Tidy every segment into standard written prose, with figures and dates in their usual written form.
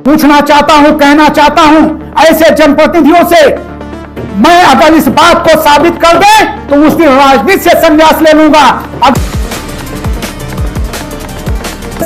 पूछना चाहता हूं, कहना चाहता हूं ऐसे जनप्रतिनिधियों से, मैं अगर इस बात को साबित कर दे तो उस दिन राजनीति से संन्यास ले लूंगा।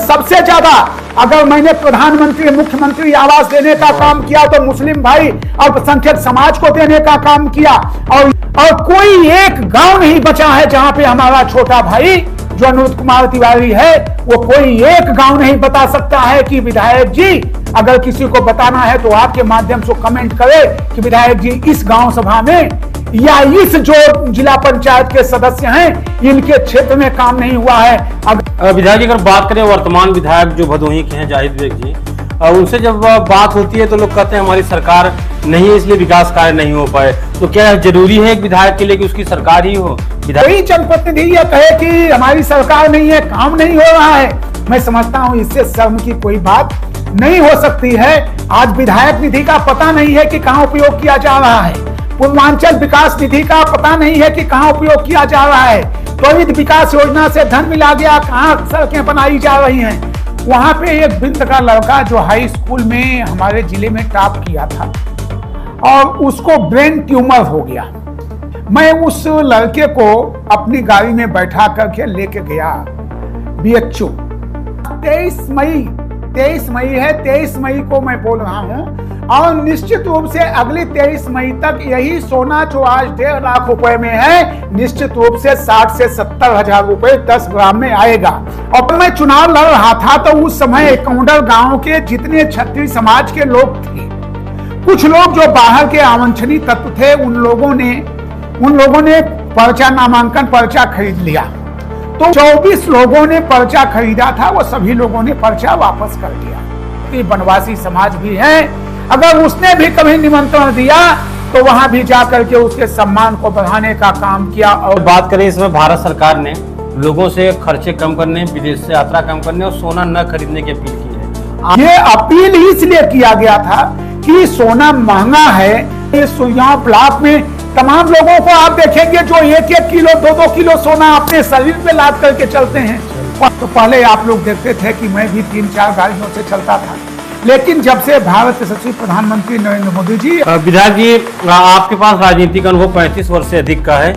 सबसे ज्यादा अगर मैंने प्रधानमंत्री मुख्यमंत्री आवास देने का काम किया तो मुस्लिम भाई अल्पसंख्यक समाज को देने का काम किया, और कोई एक गांव नहीं बचा है जहां पे हमारा छोटा भाई जो अनुज कुमार तिवारी है, वो कोई एक गांव नहीं बता सकता है कि विधायक जी, अगर किसी को बताना है तो आपके माध्यम से कमेंट करे कि विधायक जी इस गांव सभा में या इस जो जिला पंचायत के सदस्य हैं इनके क्षेत्र में काम नहीं हुआ है। विधायक जी अगर बात करें वर्तमान विधायक जो भदोही के हैं जाहिद बेग जी, उनसे जब बात होती है तो लोग कहते हैं हमारी सरकार नहीं है इसलिए विकास कार्य नहीं हो पाए, तो क्या जरूरी है एक विधायक के लिए कि उसकी सरकार ही हो? कोई जनप्रतिनिधि यह कहे कि हमारी सरकार नहीं है, काम नहीं हो रहा है, मैं समझता हूं इससे शर्म की कोई बात नहीं हो सकती है। आज विधायक निधि का पता नहीं है कि कहां उपयोग किया जा रहा है, पूर्वांचल विकास निधि का पता नहीं है कि कहां उपयोग किया जा रहा है, त्वरित विकास योजना से धन मिला गया, कहां सड़कें बनाई जा रही हैं। वहां पे एक बिंद का लड़का जो हाई स्कूल में हमारे जिले में टॉप किया था और उसको ब्रेन ट्यूमर हो गया, मैं उस लड़के को अपनी गाड़ी में बैठा करके लेके गया BHU। 23 मई है, 23 मई को मैं बोल रहा हूं, और निश्चित रूप से अगली 23 मई तक यही सोना जो आज 1.5 लाख रुपए में है, निश्चित रूप से 60 से 70 हजार रुपए 10 ग्राम में आएगा। और मैं चुनाव लड़ रहा था तो उस समय कौंडल गांव के जितने क्षत्रिय समाज के लोग थे, कुछ लोग जो बाहर के अवांछनीय तत्व थे, उन लोगों ने पर्चा, नामांकन पर्चा खरीद लिया। तो 24 लोगों ने पर्चा खरीदा था, वो सभी लोगों ने पर्चा वापस कर दिया। वनवासी समाज भी है, अगर उसने भी कभी निमंत्रण दिया तो वहां भी जाकर के उसके सम्मान को बढ़ाने का काम किया। और बात करें इसमें भारत सरकार ने लोगों से खर्चे कम करने, विदेश से यात्रा कम करने और सोना न खरीदने की अपील की है। ये अपील इसलिए किया गया था कि सोना महंगा है। यहाँ ब्लॉक में तमाम लोगों को आप देखेंगे जो 1-1 किलो 2-2 किलो सोना अपने शरीर पे लाद करके चलते हैं। तो पहले आप लोग देखते थे कि मैं भी 3-4 गाड़ियों से चलता था, लेकिन जब से भारत यशस्वी प्रधानमंत्री नरेंद्र मोदी जी। विधायक जी आपके पास राजनीतिक अनुभव 35 वर्ष से अधिक का है,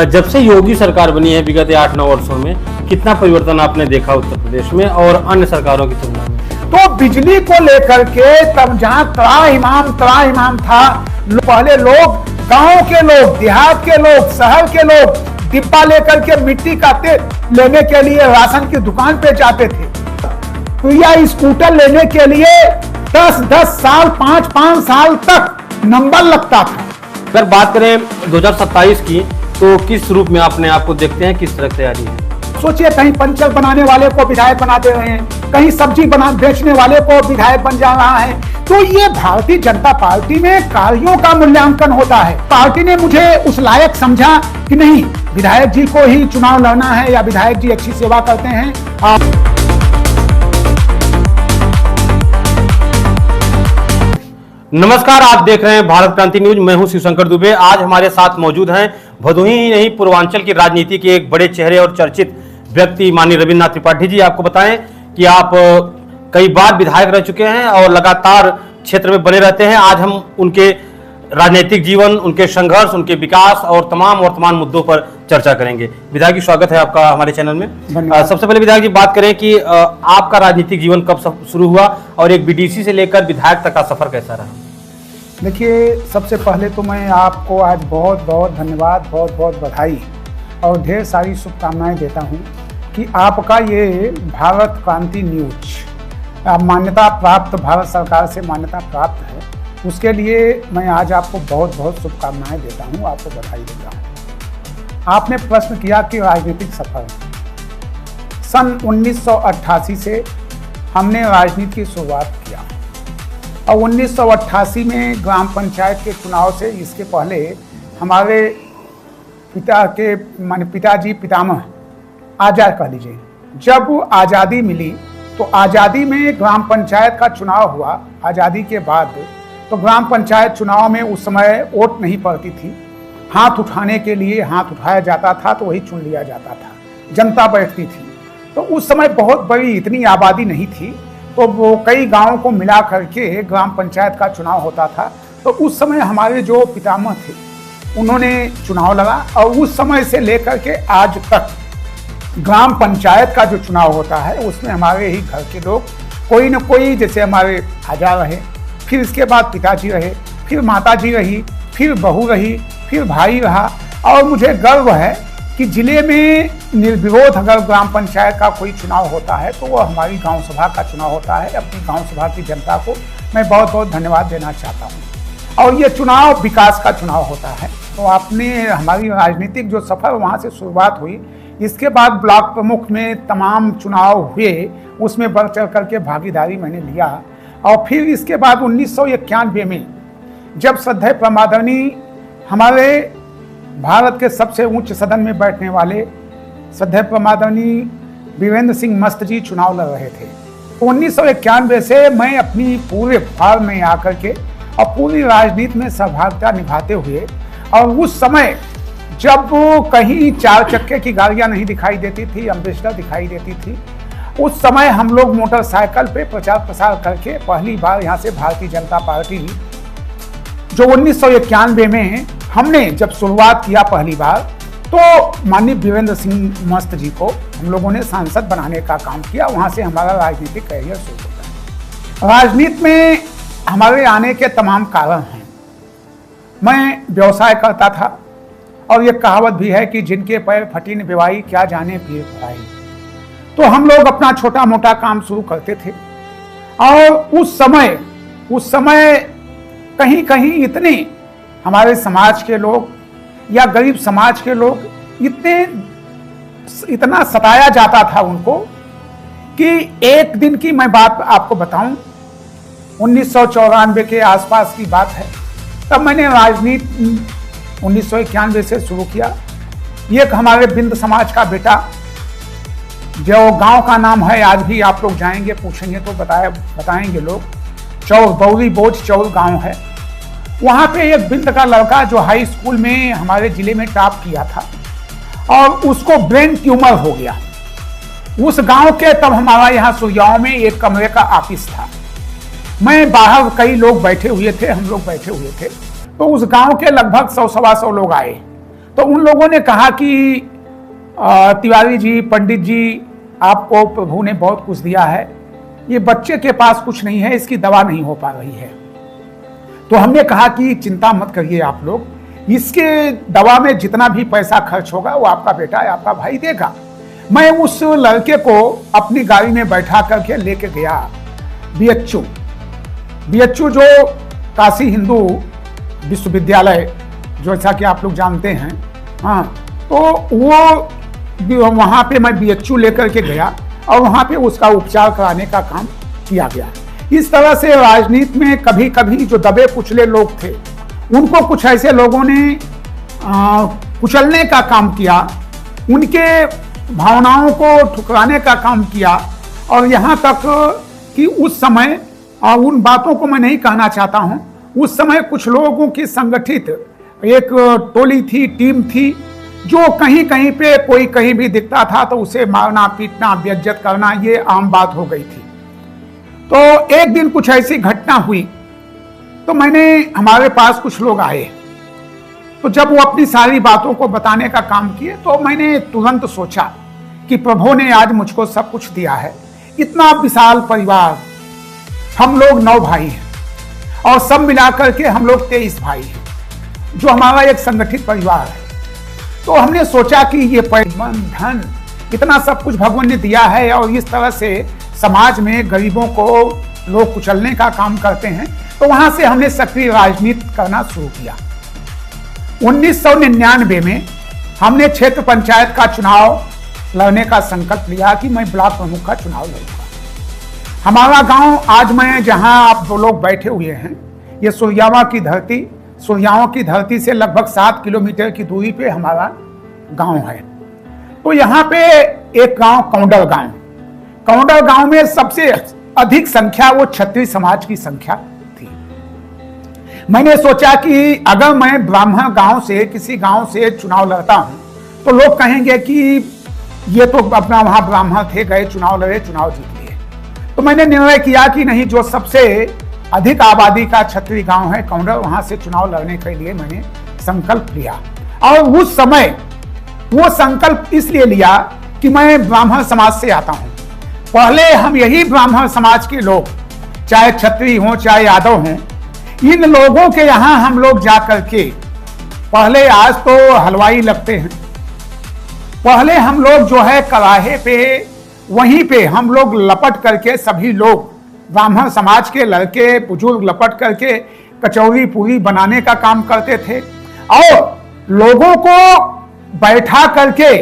जब से योगी सरकार बनी है विगत 8-9 वर्षों में कितना परिवर्तन आपने देखा उत्तर प्रदेश में और अन्य सरकारों की तुलना में? तो बिजली को लेकर के तब जहां त्राहिमाम था, पहले लोग, गांव के लोग, देहात के लोग, शहर के लोग डिब्बा लेकर के मिट्टी का तेल लेने के लिए राशन की दुकान पे जाते थे, तो या स्कूटर लेने के लिए 10-10 साल 5-5 साल तक नंबर लगता था। अगर बात करें 2027 की तो किस रूप में अपने आप को देखते हैं, किस तरह तैयारी है? सोचिए, कहीं पंचर बनाने वाले को विधायक बना दे रहे हैं, कहीं सब्जी बेचने वाले को विधायक बन जा रहा है। तो ये भारतीय जनता पार्टी में कार्यों का मूल्यांकन होता है। पार्टी ने मुझे उस लायक समझा कि नहीं, विधायक जी को ही चुनाव लड़ना है या विधायक जी अच्छी सेवा करते हैं। नमस्कार, आप देख रहे हैं भारत क्रांति न्यूज। मैं हूं शिवशंकर दुबे। आज हमारे साथ मौजूद हैं भदोही ही नहीं पूर्वांचल की राजनीति के एक बड़े चेहरे और चर्चित व्यक्ति माननीय रविन्द्रनाथ त्रिपाठी जी। आपको बताएं कि आप कई बार विधायक रह चुके हैं और लगातार क्षेत्र में बने रहते हैं। आज हम उनके राजनीतिक जीवन, उनके संघर्ष, उनके विकास और तमाम वर्तमान मुद्दों पर चर्चा करेंगे। विधायक जी, स्वागत है आपका हमारे चैनल में। सबसे पहले विधायक जी बात करें कि आपका राजनीतिक जीवन कब शुरू हुआ और एक BDC से लेकर विधायक तक का सफर कैसा रहा? देखिए, सबसे पहले तो मैं आपको आज बहुत बहुत धन्यवाद, बहुत बहुत बधाई और ढेर सारी शुभकामनाएं देता हूं कि आपका ये भारत क्रांति न्यूज मान्यता प्राप्त, भारत सरकार से मान्यता प्राप्त है, उसके लिए मैं आज आपको बहुत बहुत शुभकामनाएं देता हूं, आपको बधाई देता हूं। आपने प्रश्न किया कि राजनीतिक सफर, सन 1988 से हमने राजनीति की शुरुआत किया और 1988 में ग्राम पंचायत के चुनाव से, इसके पहले हमारे पिताजी पितामह आज़ाद कह लीजिए, जब आज़ादी मिली तो आज़ादी में ग्राम पंचायत का चुनाव हुआ। आज़ादी के बाद तो ग्राम पंचायत चुनाव में उस समय वोट नहीं पड़ती थी, हाथ उठाने के लिए हाथ उठाया जाता था तो वही चुन लिया जाता था, जनता बैठती थी। तो उस समय बहुत बड़ी इतनी आबादी नहीं थी, तो वो कई गांवों को मिला करके ग्राम पंचायत का चुनाव होता था। तो उस समय हमारे जो पितामह थे उन्होंने चुनाव लगा और उस समय से लेकर के आज तक ग्राम पंचायत का जो चुनाव होता है उसमें हमारे ही घर के लोग कोई न कोई, जैसे हमारे आजा रहे, फिर इसके बाद पिताजी रहे, फिर माताजी रही, फिर बहू रही, फिर भाई रहा। और मुझे गर्व है कि जिले में निर्विरोध अगर ग्राम पंचायत का कोई चुनाव होता है तो वो हमारी गांव सभा का चुनाव होता है। अपनी गांव सभा की जनता को मैं बहुत बहुत धन्यवाद देना चाहता हूं। और ये चुनाव विकास का चुनाव होता है। तो आपने हमारी राजनीतिक जो सफर वहाँ से शुरुआत हुई, इसके बाद ब्लॉक प्रमुख में तमाम चुनाव हुए, उसमें बढ़ चढ़ करके भागीदारी मैंने लिया। और फिर इसके बाद 1991 में जब श्रद्धेय प्रमादरणीय हमारे भारत के सबसे उच्च सदन में बैठने वाले श्रद्धेय प्रमादरणीय वीरेंद्र सिंह मस्त जी चुनाव लड़ रहे थे, 1991 से मैं अपनी पूरे फार्म में आकर के और पूरी राजनीति में सहभागिता निभाते हुए, और उस समय जब कहीं 4 चक्के की गाड़ियां नहीं दिखाई देती थी, एम्बेसडर दिखाई देती थी, उस समय हम लोग मोटरसाइकिल पे प्रचार प्रसार करके पहली बार यहाँ से भारतीय जनता पार्टी जो 1991 में हमने जब शुरुआत किया पहली बार, तो माननीय वीरेंद्र सिंह मस्त जी को हम लोगों ने सांसद बनाने का काम किया। वहाँ से हमारा राजनीतिक करियर शुरू होता है। राजनीति में हमारे आने के तमाम कारण हैं। मैं व्यवसाय करता था और ये कहावत भी है कि जिनके पैर फटी न बेवाई, क्या जाने पीर भराई। तो हम लोग अपना छोटा मोटा काम शुरू करते थे। और उस समय कहीं कहीं इतने हमारे समाज के लोग या गरीब समाज के लोग इतना सताया जाता था उनको कि एक दिन की मैं बात आपको बताऊं, 1994 के आसपास की बात है। तब मैंने राजनीति 1991 से शुरू किया। एक हमारे बिंद समाज का बेटा, जो गांव का नाम है, आज भी आप लोग जाएंगे पूछेंगे तो बताएंगे लोग, चौर बौरी बोझ चौर गांव है। वहाँ पे एक बिंद का लड़का जो हाई स्कूल में हमारे जिले में टॉप किया था और उसको ब्रेन ट्यूमर हो गया। उस गांव के, तब हमारा यहाँ सुरगांव में एक कमरे का ऑफिस था। मैं बाहर, कई लोग बैठे हुए थे, हम लोग बैठे हुए थे। तो उस गांव के लगभग 100-125 लोग आए। तो उन लोगों ने कहा कि तिवारी जी, पंडित जी, आपको प्रभु ने बहुत कुछ दिया है, ये बच्चे के पास कुछ नहीं है, इसकी दवा नहीं हो पा रही है। तो हमने कहा कि चिंता मत करिए आप लोग, इसके दवा में जितना भी पैसा खर्च होगा वो आपका बेटा है, आपका भाई देगा। मैं उस लड़के को अपनी गाड़ी में बैठा करके लेके गया बीएचयू जो काशी हिंदू विश्वविद्यालय, जैसा कि आप लोग जानते हैं। हाँ, तो वो वहाँ पे मैं बीएचयू लेकर के गया और वहाँ पे उसका उपचार कराने का काम किया गया। इस तरह से राजनीति में कभी कभी जो दबे कुचले लोग थे उनको कुछ ऐसे लोगों ने कुचलने का काम किया, उनके भावनाओं को ठुकराने का काम किया। और यहाँ तक कि उस समय, उन बातों को मैं नहीं कहना चाहता हूँ, उस समय कुछ लोगों की संगठित एक टोली थी, टीम थी, जो कहीं कहीं पे कोई कहीं भी दिखता था तो उसे मारना पीटना बेइज्जत करना, ये आम बात हो गई थी। तो एक दिन कुछ ऐसी घटना हुई तो हमारे पास कुछ लोग आए। तो जब वो अपनी सारी बातों को बताने का काम किए तो मैंने तुरंत सोचा कि प्रभु ने आज मुझको सब कुछ दिया है, इतना विशाल परिवार, हम लोग 9 भाई हैं और सब मिलाकर के हम लोग 23 भाई हैं, जो हमारा एक संगठित परिवार है। तो हमने सोचा कि ये धन, इतना सब कुछ भगवान ने दिया है और इस तरह से समाज में गरीबों को लोग कुचलने का काम करते हैं। तो वहां से हमने सक्रिय राजनीति करना शुरू किया। 1999 में हमने क्षेत्र पंचायत का चुनाव लड़ने का संकल्प लिया कि मैं ब्लॉक प्रमुख का चुनाव लड़ूंगा। हमारा गांव, आज मैं जहां आप 2 लोग बैठे हुए हैं, ये सुरगांव की धरती से लगभग 7 किलोमीटर की दूरी पे हमारा गांव है। तो यहाँ पे एक गांव कौंडल गांव में सबसे अधिक संख्या वो क्षत्रिय समाज की संख्या थी। मैंने सोचा कि अगर मैं ब्राह्मण गांव से, किसी गांव से चुनाव लड़ता हूं तो लोग कहेंगे कि ये तो अपना वहां ब्राह्मण थे, गए चुनाव लड़े, चुनाव जीत लिए। तो मैंने निर्णय किया कि नहीं, जो सबसे अधिक आबादी का क्षत्रिय गांव है कौंडर, वहां से चुनाव लड़ने के लिए मैंने संकल्प लिया। और उस समय वो संकल्प इसलिए लिया कि मैं ब्राह्मण समाज से आता हूं। पहले हम यही ब्राह्मण समाज के लोग, चाहे क्षत्रिय हो चाहे यादव हो, इन लोगों के यहां हम लोग जाकर के, पहले, आज तो हलवाई लगते हैं, पहले हम लोग जो है कड़ाहे पे, वहीं पे हम लोग लपट करके, सभी लोग ब्राह्मण समाज के लड़के बुजुर्ग लपट करके कचौरी पूरी बनाने का काम करते थे और लोगों को बैठा करके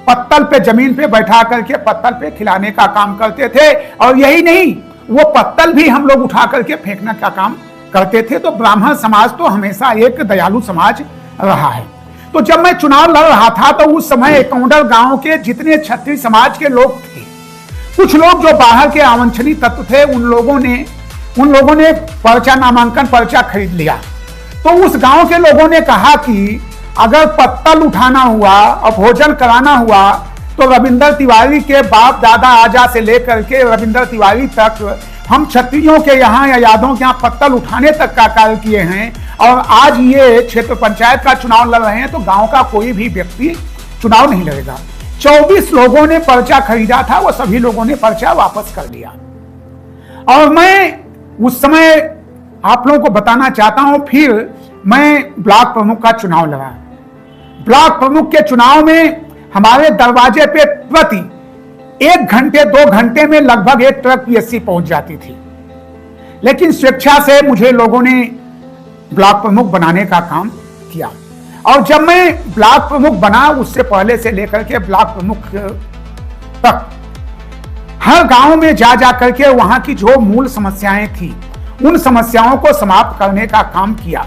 पत्तल पे, जमीन पे बैठा करके पत्तल पे खिलाने का काम करते थे। और यही नहीं, वो पत्तल भी हम लोग उठा करके फेंकने का काम करते थे। तो ब्राह्मण समाज तो हमेशा एक दयालु समाज रहा है। तो जब मैं चुनाव लड़ रहा था तो उस समय कौंडर गांव के जितने क्षत्रिय समाज के लोग थे, कुछ लोग जो बाहर के अवांछनीय तत्व थे, उन लोगों ने पर्चा, नामांकन पर्चा खरीद लिया। तो उस गांव के लोगों ने कहा कि अगर पत्तल उठाना हुआ और भोजन कराना हुआ तो रविंद्र तिवारी के बाप दादा आजा से लेकर के रविंद्र तिवारी तक हम क्षत्रियों के यहाँ या यादवों के यहाँ पत्तल उठाने तक का कार्य किए हैं। और आज ये क्षेत्र पंचायत का चुनाव लड़ रहे हैं तो गांव का कोई भी व्यक्ति चुनाव नहीं लड़ेगा। 24 लोगों ने पर्चा खरीदा था, वो सभी लोगों ने पर्चा वापस कर लिया। और मैं उस समय आप लोगों को बताना चाहता हूं, फिर मैं ब्लॉक प्रमुख का चुनाव लड़ा। ब्लॉक प्रमुख के चुनाव में हमारे दरवाजे पे प्रति 1 घंटे 2 घंटे में लगभग 1 ट्रक पीएससी पहुंच जाती थी। लेकिन स्वेच्छा से मुझे लोगों ने ब्लॉक प्रमुख बनाने का काम किया। और जब मैं ब्लॉक प्रमुख बना, उससे पहले से लेकर के ब्लॉक प्रमुख तक हर गांव में जा करके वहां की जो मूल समस्याएं थी, उन समस्याओं को समाप्त करने का काम किया।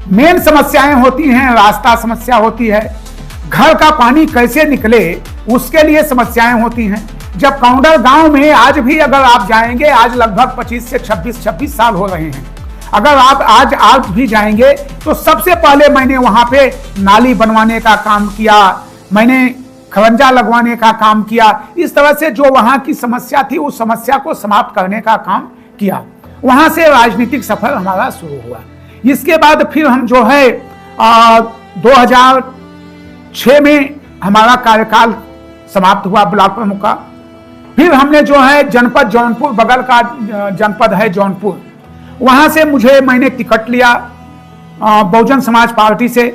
मेन समस्याएं होती हैं, रास्ता समस्या होती है, घर का पानी कैसे निकले उसके लिए समस्याएं होती हैं। जब कौंडर गांव में आज भी अगर आप जाएंगे, आज लगभग 25 से 26 साल हो रहे हैं, अगर आप आज भी जाएंगे तो सबसे पहले मैंने वहां पे नाली बनवाने का काम किया, मैंने खरंजा लगवाने का काम किया। इस तरह से जो वहां की समस्या थी उस समस्या को समाप्त करने का काम किया। वहां से राजनीतिक सफर हमारा शुरू हुआ। इसके बाद फिर हम जो है 2006 में हमारा कार्यकाल समाप्त हुआ ब्लॉक प्रमुख का। फिर हमने जो है जनपद जौनपुर, बगल का जनपद है जौनपुर, वहां से मैंने टिकट लिया बहुजन समाज पार्टी से।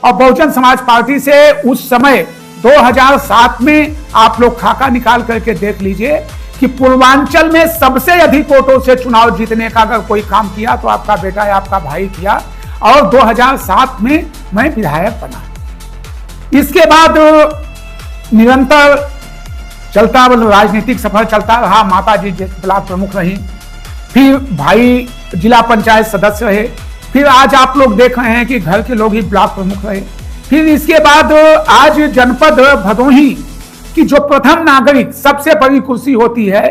और बहुजन समाज पार्टी से उस समय 2007 में आप लोग खाका निकाल करके देख लीजिए कि पूर्वांचल में सबसे अधिक वोटों से चुनाव जीतने का अगर कोई काम किया तो आपका बेटा या आपका भाई किया। और 2007 में मैं विधायक बना। इसके बाद निरंतर चलता राजनीतिक सफर चलता रहा। माता जी ब्लॉक प्रमुख रही, फिर भाई जिला पंचायत सदस्य रहे, फिर आज आप लोग देख रहे हैं कि घर के लोग ही ब्लॉक प्रमुख रहे। फिर इसके बाद आज जनपद भदोही की जो प्रथम नागरिक सबसे बड़ी कुर्सी होती है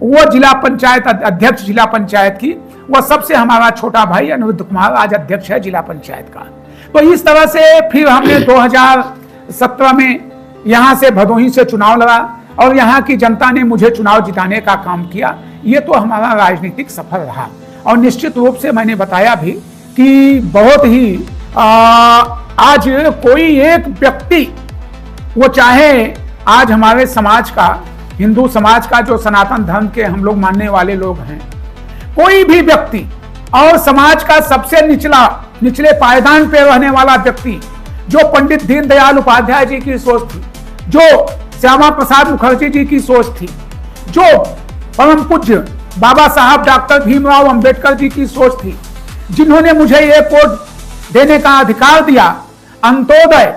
वो जिला पंचायत अध्यक्ष जिला पंचायत की, वो सबसे हमारा छोटा भाई अनिरुद्ध कुमार आज अध्यक्ष है जिला पंचायत का। तो इस तरह से फिर हमने 2017 में यहां से भदोही से चुनाव लड़ा और यहाँ की जनता ने मुझे चुनाव जिताने का काम किया। ये तो हमारा राजनीतिक सफर रहा। और निश्चित रूप से मैंने बताया भी कि बहुत ही आज कोई एक व्यक्ति, वो चाहे आज हमारे समाज का, हिंदू समाज का, जो सनातन धर्म के हम लोग मानने वाले लोग हैं, कोई भी व्यक्ति और समाज का सबसे निचले पायदान पे रहने वाला व्यक्ति, जो पंडित दीनदयाल उपाध्याय जी की सोच थी, जो श्यामा प्रसाद मुखर्जी जी की सोच थी, जो परम पूज्य बाबा साहब डॉक्टर भीमराव अंबेडकर जी की सोच थी, जिन्होंने मुझे ये वोट देने का अधिकार दिया, अंत्योदय।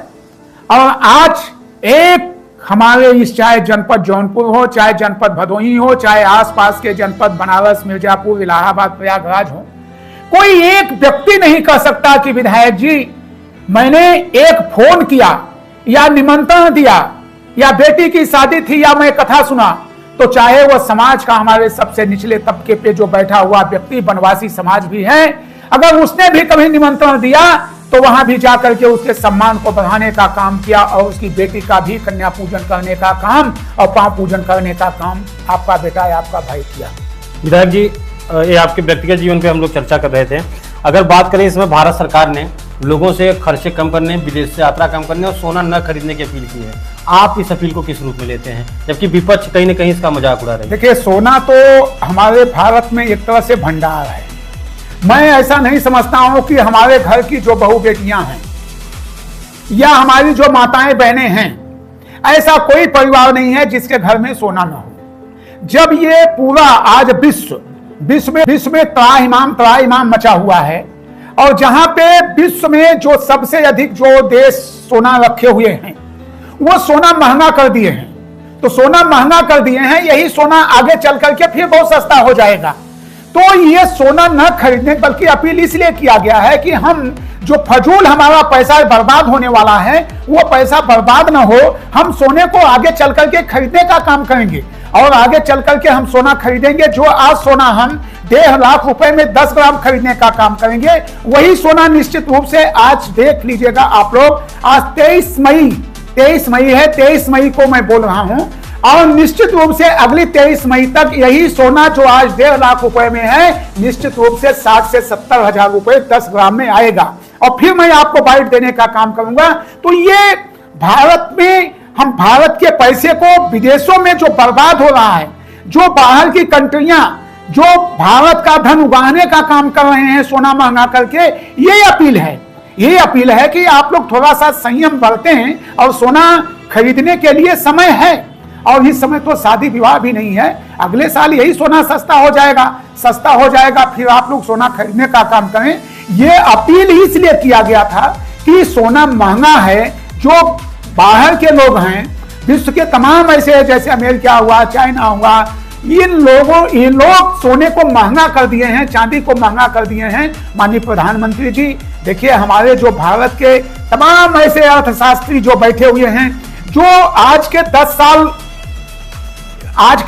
और आज एक हमारे इस, चाहे जनपद जौनपुर हो, चाहे जनपद भदोही हो, चाहे आसपास के जनपद बनारस, मिर्जापुर, इलाहाबाद, प्रयागराज हो, कोई एक व्यक्ति नहीं कह सकता कि विधायक जी मैंने एक फोन किया या निमंत्रण दिया या बेटी की शादी थी या मैं कथा सुना, तो चाहे वह समाज का हमारे सबसे निचले तबके पे जो बैठा हुआ व्यक्ति बनवासी समाज भी है, अगर उसने भी कभी निमंत्रण दिया तो वहां भी जाकर के उसके सम्मान को बढ़ाने का काम किया और उसकी बेटी का भी कन्या पूजन करने का काम और पांव पूजन करने का काम आपका बेटा या आपका भाई किया। विधायक जी, ये आपके व्यक्तिगत जीवन पे हम लोग चर्चा कर रहे थे। अगर बात करें, इसमें भारत सरकार ने लोगों से खर्चे कम करने, विदेश से यात्रा कम करने और सोना न खरीदने की अपील की है। आप इस अपील को किस रूप में लेते हैं, जबकि विपक्ष कहीं न कहीं इसका मजाक उड़ा रही है? देखिए, सोना तो हमारे भारत में एक तरह से भंडार है। मैं ऐसा नहीं समझता हूं कि हमारे घर की जो बहू बेटियां हैं या हमारी जो माताएं बहनें हैं, ऐसा कोई परिवार नहीं है जिसके घर में सोना ना हो। जब ये पूरा आज विश्व में त्राहिमाम मचा हुआ है और जहां पे विश्व में जो सबसे अधिक जो देश सोना रखे हुए हैं वो सोना महंगा कर दिए हैं, तो सोना महंगा कर दिए हैं, यही सोना आगे चल करके फिर बहुत सस्ता हो जाएगा। तो ये सोना न खरीदने, बल्कि अपील इसलिए किया गया है कि हम जो फजूल हमारा पैसा बर्बाद होने वाला है वो पैसा बर्बाद ना हो। हम सोने को आगे चल करके खरीदने का काम करेंगे और आगे चल करके हम सोना खरीदेंगे। जो आज सोना हम 1.5 लाख रुपए में 10 ग्राम खरीदने का काम करेंगे, वही सोना निश्चित रूप से आज देख लीजिएगा आप लोग, आज 23 मई है, 23 मई को मैं बोल रहा हूं और निश्चित रूप से अगली 23 मई तक यही सोना जो आज 1.5 लाख रुपए में है, निश्चित रूप से 60 से 70 हजार रुपए 10 ग्राम में आएगा और फिर मैं आपको बाइट देने का काम करूंगा। तो ये भारत में हम भारत के पैसे को विदेशों में जो बर्बाद हो रहा है, जो बाहर की कंट्रियां जो भारत का धन उगाने का काम कर रहे हैं सोना महंगा करके, ये अपील है कि आप लोग थोड़ा सा संयम बरतें हैं और सोना खरीदने के लिए समय है। और इस समय तो शादी विवाह भी नहीं है, अगले साल यही सोना सस्ता हो जाएगा, फिर आप लोग सोना खरीदने का काम करें। ये अपील इसलिए किया गया था कि सोना महंगा है, जो बाहर के लोग हैं, विश्व के तमाम ऐसे जैसे अमेरिका हुआ, चाइना हुआ, ये लोग सोने को महंगा कर दिए हैं, चांदी को महंगा कर दिए हैं। माननीय प्रधानमंत्री जी देखिए, हमारे जो भारत के तमाम ऐसे अर्थशास्त्री जो बैठे हुए हैं, जो आज के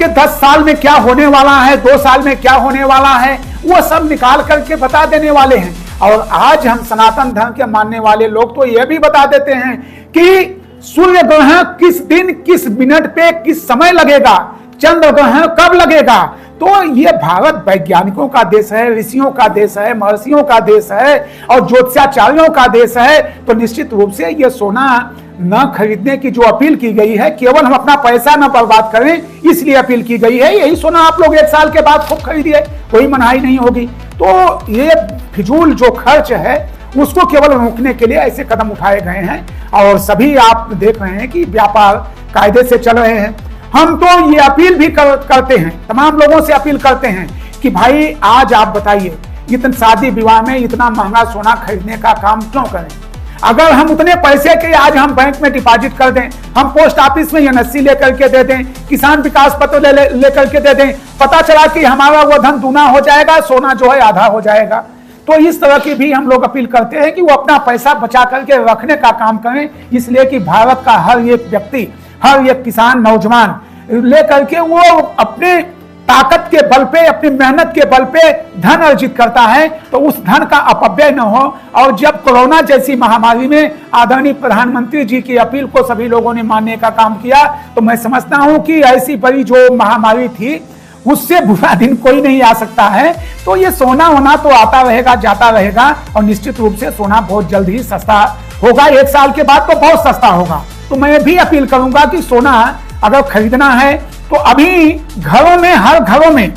10 साल में क्या होने वाला है, 2 साल में क्या होने वाला है, वो सब निकाल करके बता देने वाले हैं। और आज हम सनातन धर्म के मानने वाले लोग तो ये भी बता देते हैं कि सूर्य ग्रहण किस दिन, किस मिनट पे, किस समय लगेगा, चंद्र ग्रहण कब लगेगा। तो ये भारत वैज्ञानिकों का देश है, ऋषियों का देश है, महर्षियों का देश है और ज्योतिषाचार्यों का देश है। तो निश्चित रूप से ये सोना न खरीदने की जो अपील की गई है, केवल हम अपना पैसा न बर्बाद करें इसलिए अपील की गई है। यही सोना आप लोग 1 साल के बाद खूब खरीदिए, कोई मनाही नहीं होगी। तो ये फिजूल जो खर्च है उसको केवल रोकने के लिए ऐसे कदम उठाए गए हैं और सभी आप देख रहे हैं कि व्यापार कायदे से चल रहे हैं। हम तो ये अपील भी करते हैं, तमाम लोगों से अपील करते हैं कि भाई आज आप बताइए, इतने शादी विवाह में इतना महंगा सोना खरीदने का काम क्यों करें। अगर हम उतने पैसे के आज हम बैंक में डिपॉजिट कर दें, हम पोस्ट ऑफिस में NSC लेकर के दे दें, किसान विकास पत्र लेकर के दे दें, पता चला कि हमारा वो धन दूना हो जाएगा, सोना जो है आधा हो जाएगा। तो इस तरह की भी हम लोग अपील करते हैं कि वो अपना पैसा बचा करके रखने का काम करें, इसलिए कि भारत का हर एक व्यक्ति, हर एक किसान, नौजवान लेकर के वो अपने ताकत के बल पे, अपनी मेहनत के बल पे धन अर्जित करता है, तो उस धन का अपव्यय न हो। और जब कोरोना जैसी महामारी में आदरणीय प्रधानमंत्री जी की अपील को सभी लोगों ने मानने का काम किया, तो मैं समझता हूं कि ऐसी बड़ी जो महामारी थी उससे बुरा दिन कोई नहीं आ सकता है। तो ये सोना होना तो आता रहेगा, जाता रहेगा और निश्चित रूप से सोना बहुत जल्द ही सस्ता होगा, 1 साल के बाद तो बहुत सस्ता होगा। तो मैं भी अपील करूंगा कि सोना अगर खरीदना है तो अभी घरों में, हर घरों में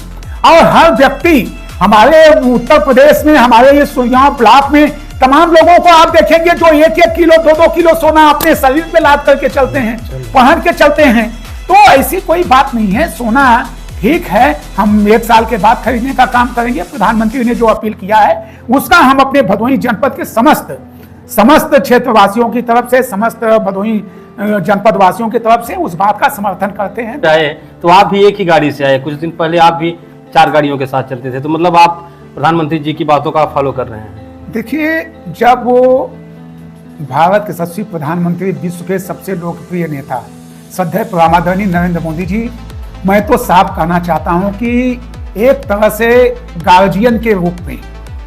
और हर व्यक्ति, हमारे उत्तर प्रदेश में, हमारे ये सुइयां ब्लॉक में तमाम लोगों को आप देखेंगे जो 1-1 किलो 2-2 किलो सोना अपने शरीर पे लाद करके चलते हैं, पहन के चलते हैं। तो ऐसी कोई बात नहीं है, सोना ठीक है, हम 1 साल के बाद खरीदने का काम करेंगे। प्रधानमंत्री ने जो अपील किया है उसका हम अपने भदोही जनपद के समस्त क्षेत्रवासियों की तरफ से, समस्त भदोही जनपद वासियों की तरफ से उस बात का समर्थन करते हैं। तो आप भी एक ही गाड़ी से आए, कुछ दिन पहले आप भी 4 गाड़ियों के साथ चलते थे, तो मतलब आप प्रधानमंत्री जी की बातों का फॉलो कर रहे हैं। देखिए, जब वो भारत के यशस्वी प्रधानमंत्री, विश्व के सबसे लोकप्रिय नेता श्रद्धेय आदरणीय नरेंद्र मोदी जी, मैं तो साफ कहना चाहता हूं कि एक तरह से गार्जियन के रूप में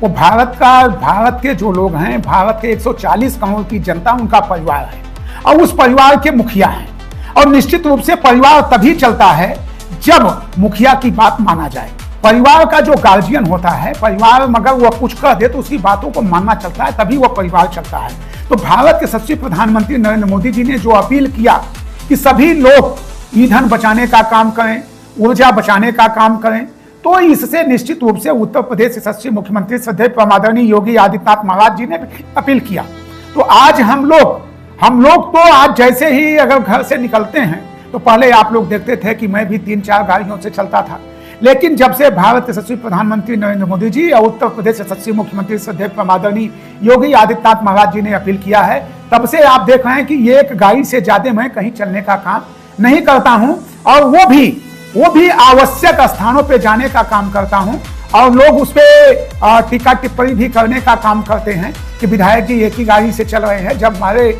वो भारत के जो लोग हैं, भारत के 140 करोड़ की जनता उनका परिवार है और उस परिवार के मुखिया हैं। और निश्चित रूप से परिवार तभी चलता है जब मुखिया की बात माना जाए। परिवार का जो गार्जियन होता है, परिवार मगर वह कुछ कह दे तो उसकी बातों को मानना चलता है, तभी वह परिवार चलता है। तो भारत के यशस्वी प्रधानमंत्री नरेंद्र मोदी जी ने जो अपील किया कि सभी लोग ईंधन बचाने का काम करें, ऊर्जा बचाने का काम करें, तो इससे निश्चित रूप से उत्तर प्रदेश यशस्वी मुख्यमंत्री श्रद्धेय आदरणीय योगी आदित्यनाथ महाराज जी ने अपील किया। तो आज हम लोग तो आज जैसे ही अगर घर से निकलते हैं तो पहले आप लोग देखते थे कि मैं भी 3-4 गाड़ियों से चलता था, लेकिन जब से भारत के यशस्वी प्रधानमंत्री नरेंद्र मोदी जी और उत्तर प्रदेश यशस्वी मुख्यमंत्री श्रद्धेय आदरणीय योगी आदित्यनाथ महाराज जी ने अपील किया है, तब से आप देख रहे हैं कि ये एक गाड़ी से ज्यादा मैं कहीं चलने का काम नहीं करता हूं, और वो भी आवश्यक स्थानों पे जाने का काम करता हूं। और लोग उस पर टीका टिप्पणी भी करने का काम करते हैं कि विधायक जी एक ही गाड़ी से चल रहे हैं। जब हमारे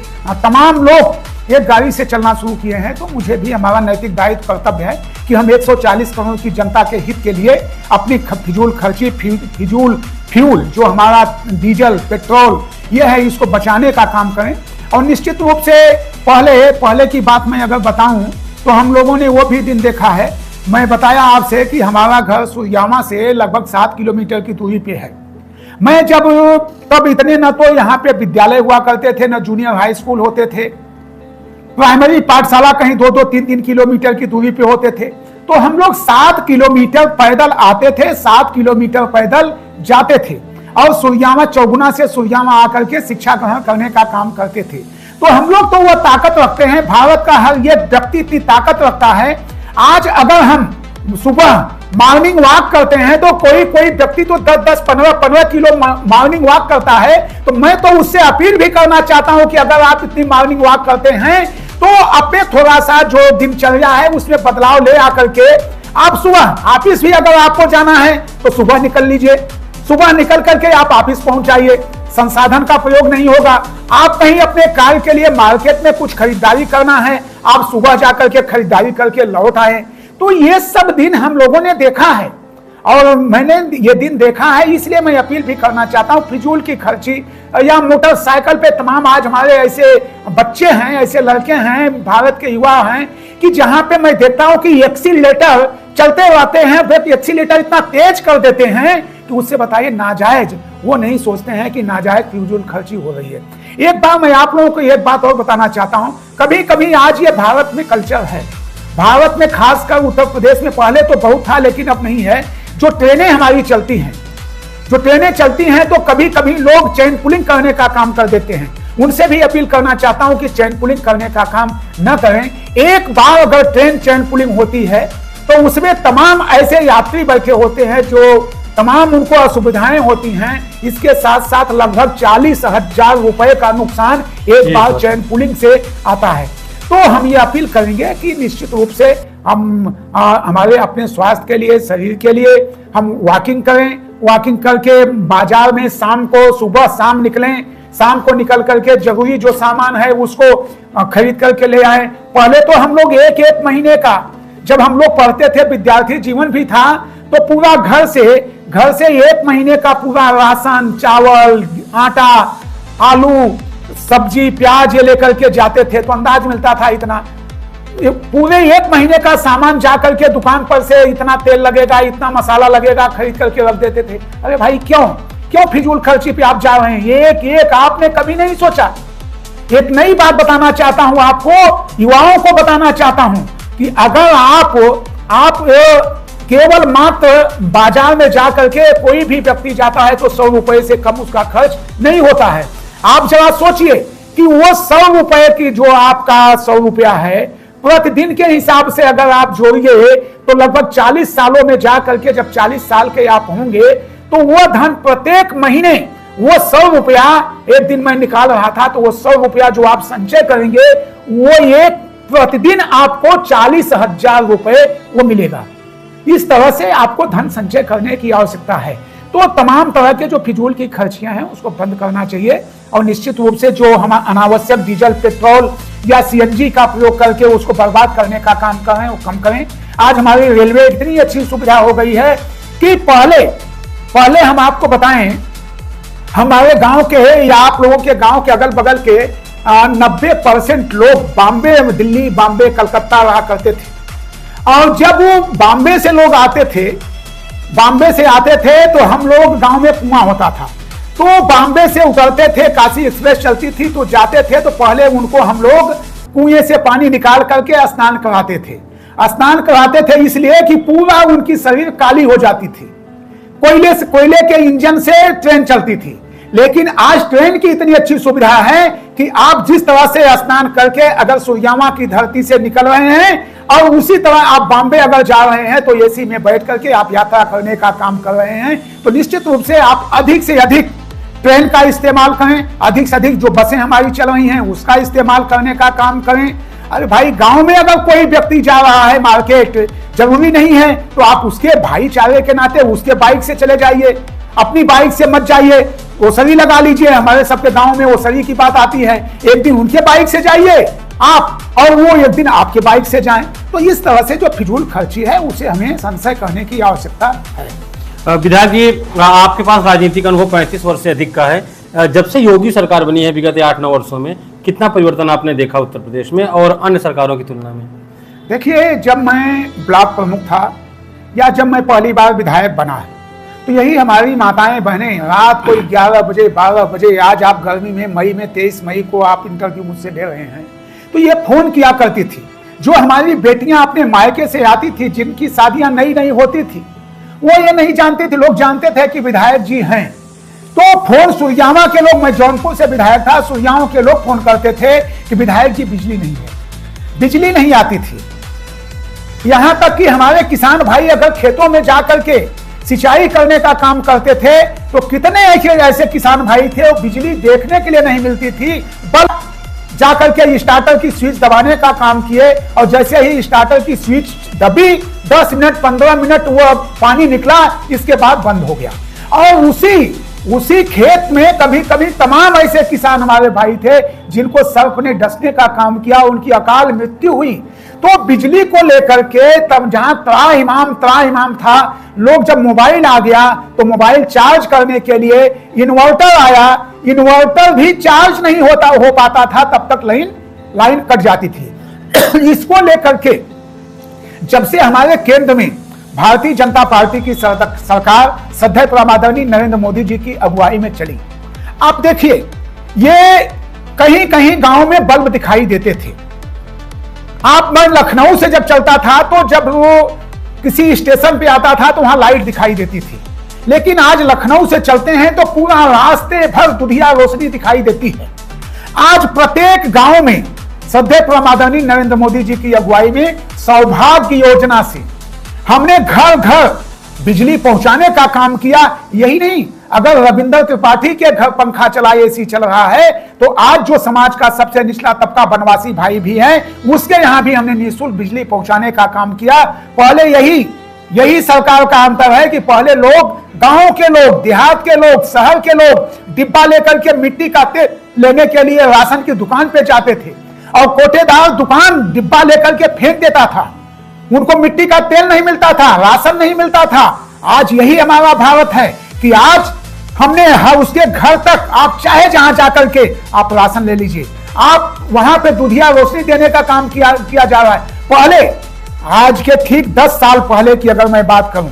तमाम लोग एक गाड़ी से चलना शुरू किए हैं तो मुझे भी हमारा नैतिक दायित्व कर्तव्य है कि हम 140 करोड़ की जनता के हित के लिए अपनी फिजूल खर्ची, फिजूल फ्यूल जो हमारा डीजल पेट्रोल ये है, इसको बचाने का काम करें। और निश्चित रूप से पहले की बात मैं अगर बताऊं तो हम लोगों ने वो भी दिन देखा है। मैं बताया आपसे कि हमारा घर सुरयामा से लगभग 7 किलोमीटर की दूरी पे है। मैं तब इतने न तो यहाँ पे विद्यालय हुआ करते थे, न जूनियर हाई स्कूल होते थे, प्राइमरी पाठशाला कहीं 2-2, 3-3 किलोमीटर की दूरी पे होते थे। तो हम लोग 7 किलोमीटर पैदल आते थे, 7 किलोमीटर पैदल जाते थे और सुरयामा चौगुना से सुरयामा आकर के शिक्षा ग्रहण करने का काम करते थे। तो हम लोग तो वो ताकत रखते हैं, भारत का हर ये व्यक्ति इतनी ताकत रखता है। आज अगर हम सुबह मॉर्निंग वॉक करते हैं तो कोई व्यक्ति तो 10-10, 15-15 किलो मॉर्निंग वॉक करता है। तो मैं तो उससे अपील भी करना चाहता हूं कि अगर आप इतनी मॉर्निंग वॉक करते हैं तो अपने थोड़ा सा जो दिनचर्या है उसमें बदलाव ले आकर के आप सुबह ऑफिस भी अगर आपको जाना है तो सुबह निकल लीजिए, सुबह निकल करके आप ऑफिस पहुंच जाइए। संसाधन का प्रयोग नहीं होगा। आप कहीं अपने कार्य के लिए मार्केट में कुछ खरीदारी करना है, आप सुबह जाकर के खरीदारी करके लौट आए। तो ये सब दिन हम लोगों ने देखा है और मैंने ये दिन देखा है, इसलिए मैं अपील भी करना चाहता हूं फिजूल की खर्ची या मोटरसाइकिल पे तमाम आज हमारे ऐसे बच्चे हैं, ऐसे लड़के हैं, भारत के युवा हैं कि जहां पे मैं देखता हूं कि एक्सीलेटर चलते रहते हैं, एक्सीलेटर इतना तेज कर देते हैं कि उससे बताइए नाजायज वो नहीं सोचते हैं कि नाजायज फिजूल खर्ची हो रही है। एक बार मैं आप लोगों को एक बात और बताना चाहता हूं, कभी कभी आज ये भारत में कल्चर है, भारत में खासकर उत्तर प्रदेश में पहले तो बहुत था लेकिन अब नहीं है। जो ट्रेनें हमारी चलती हैं तो कभी कभी लोग चेन पुलिंग करने का काम कर देते हैं। उनसे भी अपील करना चाहता हूं कि चेन पुलिंग करने का काम न करें। एक बार अगर ट्रेन चेन पुलिंग होती है तो उसमें तमाम ऐसे यात्री बैठे होते हैं जो तमाम उनको असुविधाएं होती हैं। इसके साथ साथ लगभग 40,000 रुपए का नुकसान एक बार चेन पुलिंग से आता है। तो हम ये अपील करेंगे कि निश्चित रूप से हम हमारे अपने स्वास्थ्य के लिए, शरीर के लिए हम वॉकिंग करें, वॉकिंग करके बाजार में शाम को सुबह शाम निकलें, शाम को निकल करके जरूरी जो सामान है उसको खरीद करके ले आए। पहले तो हम लोग एक महीने का, जब हम लोग पढ़ते थे, विद्यार्थी जीवन भी था, तो पूरा घर से 1 महीने का पूरा राशन, चावल, आटा, आलू, सब्जी, प्याज ये लेकर के जाते थे। तो अंदाज मिलता था इतना, पूरे 1 महीने का सामान जाकर के दुकान पर से इतना तेल लगेगा, इतना मसाला लगेगा, खरीद करके रख देते थे। अरे भाई क्यों फिजूल खर्ची पे आप जा रहे हैं? एक आपने कभी नहीं सोचा। एक नई बात बताना चाहता हूं आपको, युवाओं को बताना चाहता हूं कि अगर आप केवल मात्र बाजार में जाकर के कोई भी व्यक्ति जाता है तो 100 रुपए से कम उसका खर्च नहीं होता है। आप जरा सोचिए कि वो 100 रुपए की जो आपका 100 रुपया है प्रतिदिन के हिसाब से अगर आप जोड़िए तो लगभग 40 सालों में जाकर के जब 40 साल के आप होंगे तो वो धन प्रत्येक महीने वो 100 रुपया, एक दिन मैं निकाल रहा था तो वो 100 रुपया जो आप संचय करेंगे वो ये प्रतिदिन आपको 40,000 रुपए वो मिलेगा। इस तरह से आपको धन संचय करने की आवश्यकता है। तो तमाम तरह के जो फिजूल की खर्चियां हैं उसको बंद करना चाहिए और निश्चित रूप से जो हम अनावश्यक डीजल, पेट्रोल या सीएनजी का प्रयोग करके उसको बर्बाद करने का काम कर रहे हैं वो कम करें। आज हमारी रेलवे इतनी अच्छी सुविधा हो गई है कि पहले हम आपको बताएं हमारे गांव के या आप लोगों के गांव के अगल बगल के 90% लोग बॉम्बे, दिल्ली, बॉम्बे, कलकत्ता रहा करते थे। और जब वो बॉम्बे से लोग आते थे तो हम लोग गांव में कुआं होता था, तो बॉम्बे से उतरते थे, काशी एक्सप्रेस चलती थी तो जाते थे, तो पहले उनको हम लोग कुएं से पानी निकाल करके स्नान कराते थे। स्नान कराते थे इसलिए कि पूरा उनकी शरीर काली हो जाती थी। कोयले के इंजन से ट्रेन चलती थी, लेकिन आज ट्रेन की इतनी अच्छी सुविधा है कि आप जिस तरह से स्नान करके अगर सूर्यामा की धरती से निकल रहे हैं और उसी तरह आप बॉम्बे अगर जा रहे हैं तो एसी में बैठ करके आप यात्रा करने का काम कर रहे हैं, तो निश्चित रूप से आप अधिक से अधिक ट्रेन का इस्तेमाल करें, अधिक से अधिक जो बसें हमारी चल रही हैं उसका इस्तेमाल करने का काम करें। अरे भाई, गांव में अगर कोई व्यक्ति जा रहा है मार्केट, जरूरी नहीं है तो आप उसके भाईचारे के नाते उसके बाइक से चले जाइए, अपनी बाइक से मत जाइए, ओसरी लगा लीजिए। हमारे सबके गांव में ओसरी की बात आती है, एक दिन उनके बाइक से जाइए आप और वो एक दिन आपके बाइक से जाएं। तो इस तरह से जो फिजूल खर्ची है उसे हमें संशय करने की आवश्यकता है। विधायक जी, आपके पास राजनीतिक अनुभव 35 वर्ष से अधिक का है। जब से योगी सरकार बनी है विगत 8-9 वर्षों में, कितना परिवर्तन आपने देखा उत्तर प्रदेश में और अन्य सरकारों की तुलना में? देखिए, जब मैं ब्लॉक प्रमुख था या जब मैं पहली बार विधायक बना है, तो यही हमारी माताएं बहनें रात को 11 बजे 12 बजे, आज आप गर्मी में मई में 23 मई को आप इंटरव्यू मुझसे ले रहे हैं, तो ये फोन किया करती थी। जो हमारी बेटियां अपने मायके से आती थी, जिनकी शादियां नई नई होती थी, वो ये नहीं जानते थे, लोग जानते थे कि विधायक जी हैं। तो फोन सूर्यामा के लोग, मैं जौनपुर से विधायक था, सूर्यामा के लोग फोन करते थे कि विधायक जी बिजली नहीं है, बिजली नहीं आती थी। यहां तक कि हमारे किसान भाई अगर खेतों में जाकर के सिंचाई करने का काम करते थे तो कितने ऐसे किसान भाई थे वो बिजली देखने के लिए नहीं मिलती थी, बल्ब जाकर के स्टार्टर की स्विच दबाने का काम किए, और जैसे ही स्टार्टर की स्विच दबी 10 मिनट 15 मिनट वो पानी निकला, इसके बाद बंद हो गया। और उसी खेत में कभी कभी तमाम ऐसे किसान हमारे भाई थे जिनको सर्प ने डसने का काम किया, उनकी अकाल मृत्यु हुई। तो बिजली को लेकर के तब जहां त्राहिमाम था, लोग जब मोबाइल आ गया तो मोबाइल चार्ज करने के लिए इन्वर्टर आया, इन्वर्टर भी चार्ज नहीं हो पाता था, तब तक लाइन कट जाती थी। इसको लेकर के जब से हमारे केंद्र में भारतीय जनता पार्टी की सरकार श्रद्धेय प्रधानमंत्री नरेंद्र मोदी जी की अगुवाई में चली, आप देखिए ये कहीं कहीं गांव में बल्ब दिखाई देते थे। मैं लखनऊ से जब चलता था तो जब वो किसी स्टेशन पे आता था तो वहां लाइट दिखाई देती थी, लेकिन आज लखनऊ से चलते हैं तो पूरा रास्ते भर दुधिया रोशनी दिखाई देती है। आज प्रत्येक गांव में श्रद्धेय प्रधानमंत्री नरेंद्र मोदी जी की अगुवाई में सौभाग्य योजना से हमने घर घर बिजली पहुंचाने का काम किया। यही नहीं, अगर रविंद्र त्रिपाठी के घर पंखा चला, एसी चल रहा है, तो आज जो समाज का सबसे निचला तबका बनवासी भाई भी है, उसके यहां भी हमने निःशुल्क बिजली पहुंचाने का काम किया। पहले यही सरकार का अंतर है कि पहले लोग, गांव के लोग, देहात के लोग, शहर के लोग डिब्बा लेकर के मिट्टी का तेल लेने के लिए राशन की दुकान पे जाते थे और कोटेदार दुकान डिब्बा लेकर के फेंक देता था, उनको मिट्टी का तेल नहीं मिलता था, राशन नहीं मिलता था। आज यही हमारा भारत है कि आज हमने उसके घर तक आप चाहे जहां जाकर के आप राशन ले लीजिए, आप वहां पे दुधिया रोशनी देने का काम किया जा रहा है। पहले, आज के ठीक 10 साल पहले की अगर मैं बात करूं,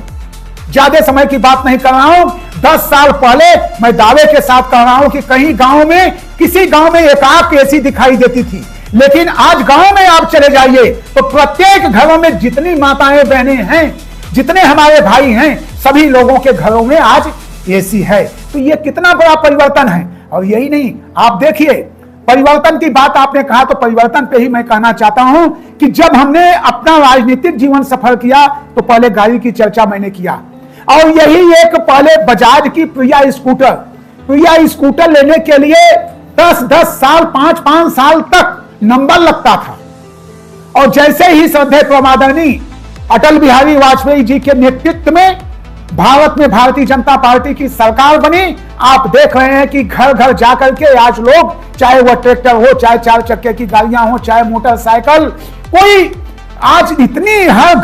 ज्यादा समय की बात नहीं कर रहा हूं, 10 साल पहले मैं दावे के साथ कह रहा हूं कि कहीं गांव में, किसी गांव में एक आध एसी दिखाई देती थी, लेकिन आज गांव में आप चले जाइए तो प्रत्येक घरों में जितनी माताएं बहनें हैं, जितने हमारे भाई हैं, सभी लोगों के घरों में आज एसी है। तो ये कितना बड़ा परिवर्तन है। और यही नहीं, आप देखिए, परिवर्तन की बात आपने कहा तो परिवर्तन पे ही मैं कहना चाहता हूं कि जब हमने अपना राजनीतिक जीवन सफल किया तो पहले गाड़ी की चर्चा मैंने किया, और यही एक पहले बजाज की प्रिया स्कूटर लेने के लिए 10-10 साल, 5-5 साल तक नंबर लगता था। और जैसे ही श्रद्धेय प्रधानमंत्री अटल बिहारी वाजपेयी जी के नेतृत्व में भारत में भारतीय जनता पार्टी की सरकार बनी, आप देख रहे हैं कि घर घर जाकर के आज लोग, चाहे वह ट्रैक्टर हो, चाहे 4 चक्के की गाड़ियां हो, चाहे मोटरसाइकिल, कोई आज इतनी हर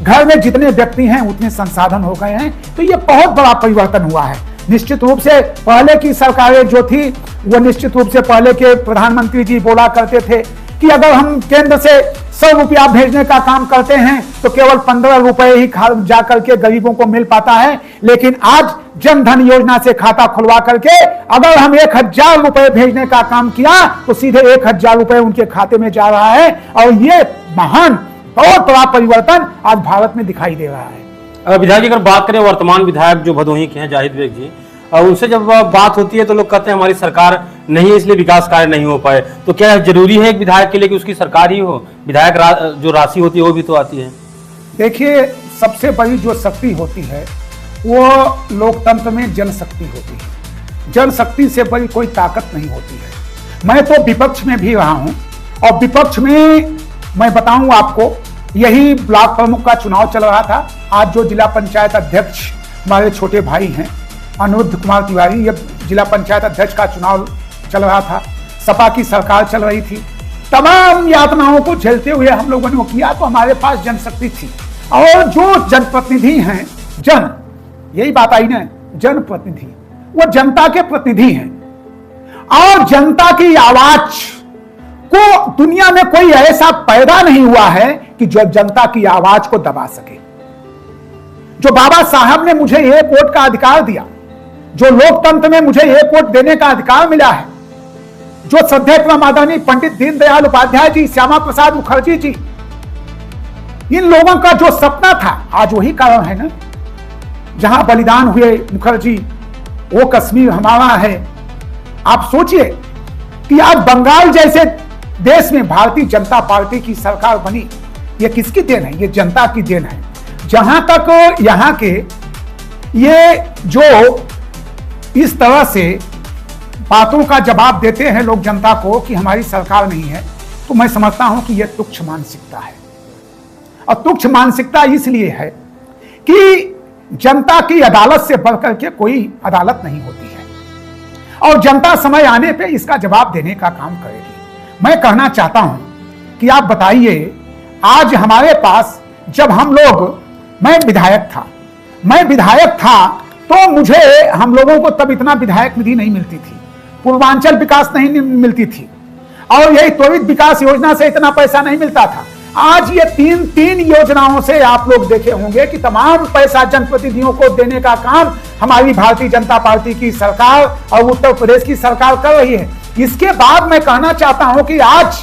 घर में जितने व्यक्ति हैं उतने संसाधन हो गए हैं। तो ये बहुत बड़ा परिवर्तन हुआ है। निश्चित रूप से पहले की सरकारें जो थी वो निश्चित रूप से पहले के प्रधानमंत्री जी बोला करते थे कि अगर हम केंद्र से 100 रुपया भेजने का काम करते हैं तो केवल 15 रुपए ही जाकर के गरीबों को मिल पाता है। लेकिन आज जन धन योजना से खाता खुलवा करके अगर हम 1000 रुपए भेजने का काम किया तो सीधे 1000 रुपए उनके खाते में जा रहा है। और ये महान बहुत बड़ा परिवर्तन आज भारत में दिखाई दे रहा है। विधायक जी, अगर बात करें वर्तमान विधायक जो भदोही के हैं जाहिद बेग जी, उनसे जब बात होती है तो लोग कहते हैं हमारी सरकार नहीं है इसलिए विकास कार्य नहीं हो पाए। तो क्या जरूरी है एक विधायक के लिए कि उसकी सरकार ही हो? विधायक जो राशि होती है वो भी तो आती है। देखिए, सबसे बड़ी जो शक्ति होती है वो लोकतंत्र में जनशक्ति होती है। जनशक्ति से बड़ी कोई ताकत नहीं होती है। मैं तो विपक्ष में भी रहा हूं और विपक्ष में मैं बताऊं आपको, यही ब्लॉक प्रमुख का चुनाव चल रहा था। आज जो जिला पंचायत अध्यक्ष हमारे छोटे भाई हैं अनिरुद्ध कुमार तिवारी, ये जिला पंचायत अध्यक्ष का चुनाव चल रहा था। सपा की सरकार चल रही थी। तमाम यातनाओं को झेलते हुए हम लोगों ने वो किया। तो हमारे पास जनशक्ति थी और जो जनप्रतिनिधि हैं, जन, यही बात आई ना, जनप्रतिनिधि, वो जनता के प्रतिनिधि हैं और जनता की आवाज को दुनिया में कोई ऐसा पैदा नहीं हुआ है कि जो जनता की आवाज को दबा सके। जो बाबा साहब ने मुझे एक वोट का अधिकार दिया, जो लोकतंत्र में मुझे एक वोट देने का अधिकार मिला है, जो श्रद्धेय परम आदरणीय पंडित दीनदयाल उपाध्याय जी, श्यामा प्रसाद मुखर्जी जी, इन लोगों का जो सपना था, आज वही कारण है ना, जहां बलिदान हुए मुखर्जी, वो कश्मीर हमारा है। आप सोचिए कि आज बंगाल जैसे देश में भारतीय जनता पार्टी की सरकार बनी, ये किसकी देन है? ये जनता की देन है। जहां तक यहां के ये जो इस तरह से बातों का जवाब देते हैं लोग जनता को कि हमारी सरकार नहीं है, तो मैं समझता हूं कि यह तुच्छ मानसिकता है। और तुच्छ मानसिकता इसलिए है कि जनता की अदालत से बढ़कर के कोई अदालत नहीं होती है और जनता समय आने पे इसका जवाब देने का काम करेगी। मैं कहना चाहता हूं कि आप बताइए, आज हमारे पास जब मैं विधायक था तो मुझे, हम लोगों को तब इतना विधायक निधि नहीं मिलती थी, पूर्वांचल विकास नहीं मिलती थी और यही त्वरित विकास योजना से इतना पैसा नहीं मिलता था। आज ये तीन योजनाओं से आप लोग देखे होंगे कि तमाम पैसा जनप्रतिनिधियों को देने का काम हमारी भारतीय जनता पार्टी की सरकार और उत्तर प्रदेश की सरकार कर रही है। इसके बाद मैं कहना चाहता हूं कि आज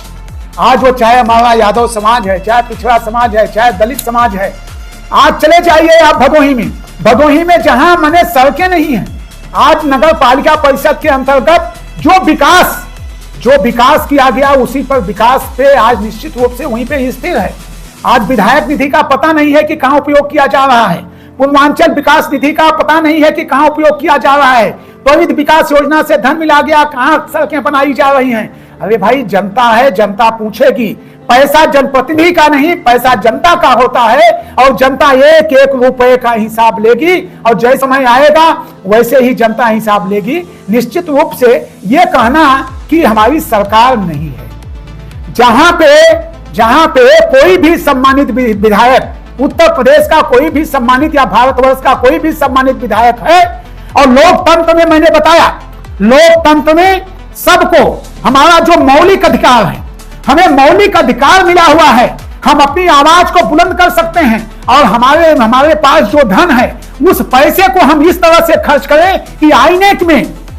वो चाहे हमारा यादव समाज है, चाहे पिछड़ा समाज है, चाहे दलित समाज है, आज चले जाइए आप भदोही में जहां मने सड़कें नहीं है, आज नगर पालिका परिषद के अंतर्गत जो विकास किया गया उसी पर विकास पे आज निश्चित रूप से वहीं पे स्थिर है। आज विधायक निधि का पता नहीं है कि कहां उपयोग किया जा रहा है, पूर्वांचल विकास निधि का पता नहीं है कि कहां उपयोग किया जा रहा है, त्वरित विकास योजना से धन मिला गया, कहां सड़कें बनाई जा रही हैं। अरे भाई, जनता है, जनता पूछेगी। पैसा जनप्रतिनिधि का नहीं, पैसा जनता का होता है और जनता एक एक रुपए का हिसाब लेगी और जैसे समय आएगा वैसे ही जनता हिसाब लेगी। निश्चित रूप से यह कहना कि हमारी सरकार नहीं है, जहां पे कोई भी सम्मानित विधायक, उत्तर प्रदेश का कोई भी सम्मानित या भारतवर्ष का कोई भी सम्मानित विधायक है, और लोकतंत्र में मैंने बताया, लोकतंत्र में सबको हमारा जो मौलिक अधिकार है, हमें मौलिक अधिकार मिला हुआ है, हम अपनी आवाज को बुलंद कर सकते हैं और हमारे पास जो धन है उस पैसे को हम इस तरह से खर्च करें कि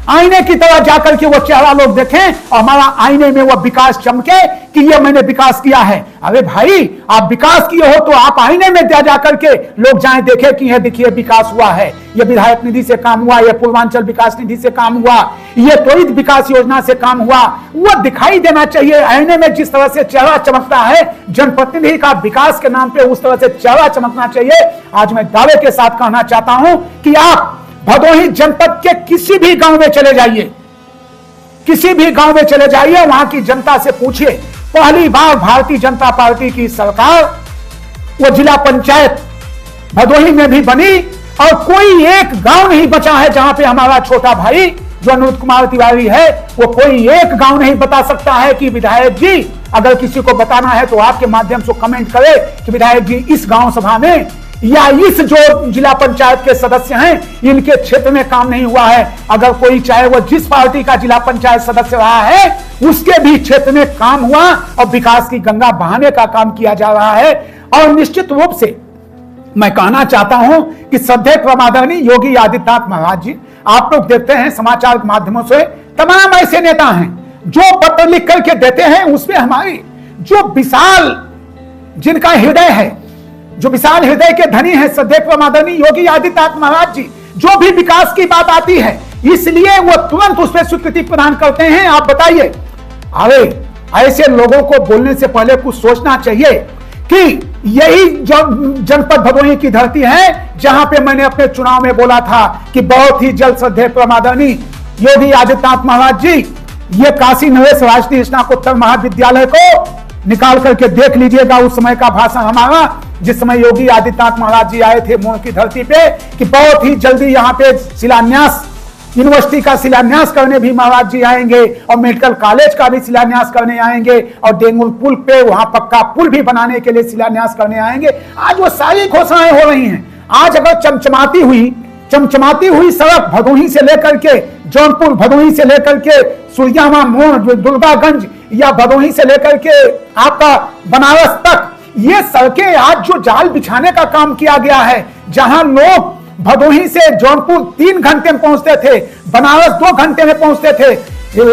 आईने की तरह जाकर के वो चेहरा लोग देखें और हमारा आईने में वो विकास चमके कि ये मैंने विकास किया है। अरे भाई, आप विकास किए हो तो आप आईने में जाकर के लोग जाएं, देखें कि ये देखिए विकास हुआ है, ये विधायक निधि से काम हुआ, ये पूर्वांचल विकास निधि से काम हुआ, ये त्वरित विकास योजना से काम हुआ, वो दिखाई देना चाहिए। आईने में जिस तरह से चेहरा चमकता है जनप्रतिनिधि का विकास के नाम पे, उस तरह से चेहरा चमकना चाहिए। आज मैं दावे के साथ कहना चाहता हूं कि आप भदोही जनपद के किसी भी गांव में चले जाइए, वहां की जनता से पूछिए, पहली बार भारतीय जनता पार्टी की सरकार वो जिला पंचायत भदोही में भी बनी और कोई एक गांव नहीं बचा है जहां पे हमारा छोटा भाई जो अनिरुद्ध कुमार तिवारी है, वो कोई एक गांव नहीं बता सकता है कि विधायक जी, अगर किसी को बताना है तो आपके माध्यम से कमेंट करे कि विधायक जी इस गांव सभा में या इस जो जिला पंचायत के सदस्य हैं इनके क्षेत्र में काम नहीं हुआ है। अगर कोई चाहे वो जिस पार्टी का जिला पंचायत सदस्य रहा है उसके भी क्षेत्र में काम हुआ और विकास की गंगा बहाने का काम किया जा रहा है। और निश्चित रूप से मैं कहना चाहता हूं कि श्रद्धेय प्रमादरणीय योगी आदित्यनाथ महाराज जी, आप लोग देखते हैं समाचार के माध्यमों से तमाम ऐसे नेता हैं जो पत्र लिख करके देते हैं, उसमें हमारी जो विशाल जिनका हृदय है, जो विशाल हृदय के धनी है श्रद्धेय प्रमादरणीय योगी आदित्यनाथ महाराज जी, जो भी विकास की बात आती है इसलिए वो तुरंत उस पर स्वीकृति प्रदान करते हैं। आप बताइए, अरे ऐसे लोगों को बोलने से पहले कुछ सोचना चाहिए कि यही जो जनपद भदोही की धरती है जहां पे मैंने अपने चुनाव में बोला था कि बहुत ही जल्द श्रद्धेय प्रमादरणीय योगी आदित्यनाथ महाराज जी ये काशी नरेश राष्ट्रीय स्नातकोत्तर महाविद्यालय को निकाल करके देख लीजिएगा। उस समय का भाषण हमारा, जिस समय योगी आदित्यनाथ महाराज जी आए थे मोड़ की धरती पे, कि बहुत ही जल्दी यहाँ पे शिलान्यास, यूनिवर्सिटी का शिलान्यास करने भी महाराज जी आएंगे और मेडिकल कॉलेज का भी शिलान्यास करने आएंगे और डेंगुल पुल पे वहां पक्का पुल भी बनाने के लिए शिलान्यास करने आएंगे। आज वो सारी घोषणाएं हो रही हैं। आज अगर चमचमाती हुई सड़क भदोही से लेकर के जौनपुर, भदोही से लेकर के सूर्यामा मोड़, दुर्गागंज या भदोही से लेकर के आपका बनारस तक, ये सड़कें आज जो जाल बिछाने का काम किया गया है, जहां लोग भदोही से जौनपुर 3 घंटे में पहुंचते थे, बनारस 2 घंटे में पहुंचते थे,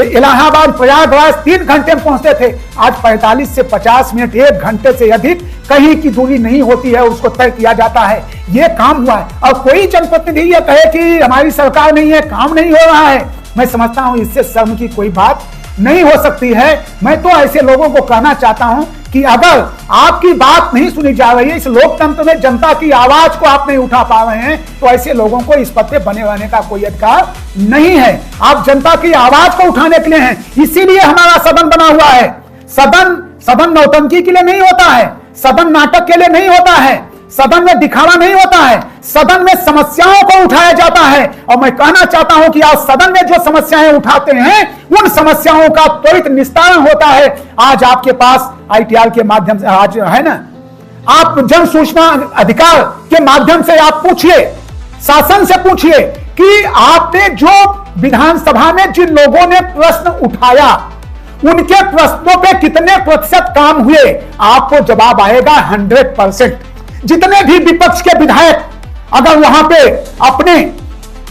इलाहाबाद प्रयागराज 3 घंटे में पहुंचते थे, आज 45 से 50 मिनट, 1 घंटे से अधिक कहीं की दूरी नहीं होती है, उसको तय किया जाता है। ये काम हुआ है। और कोई जनप्रतिनिधि ये कहे कि हमारी सरकार नहीं है, काम नहीं हो रहा है, मैं समझता हूं इससे शर्म की कोई बात नहीं हो सकती है। मैं तो ऐसे लोगों को कहना चाहता हूं कि अगर आपकी बात नहीं सुनी जा रही है, इस लोकतंत्र में जनता की आवाज को आप नहीं उठा पा रहे हैं, तो ऐसे लोगों को इस पद पे बने रहने का कोई अधिकार नहीं है। आप जनता की आवाज को उठाने के लिए हैं, इसीलिए हमारा सदन बना हुआ है। सदन नौटंकी के लिए नहीं होता है, सदन नाटक के लिए नहीं होता है, सदन में दिखावा नहीं होता है, सदन में समस्याओं को उठाया जाता है। और मैं कहना चाहता हूं कि आज सदन में जो समस्याएं उठाते हैं उन समस्याओं का त्वरित निस्तारण होता है। आज आपके पास ITR के माध्यम से आज है ना, आप जन सूचना अधिकार के माध्यम से आप पूछिए, शासन से पूछिए कि आपने जो विधानसभा में जिन लोगों ने प्रश्न उठाया उनके प्रश्नों पे कितने प्रतिशत काम हुए, आपको जवाब आएगा 100%। जितने भी विपक्ष के विधायक अगर वहां पे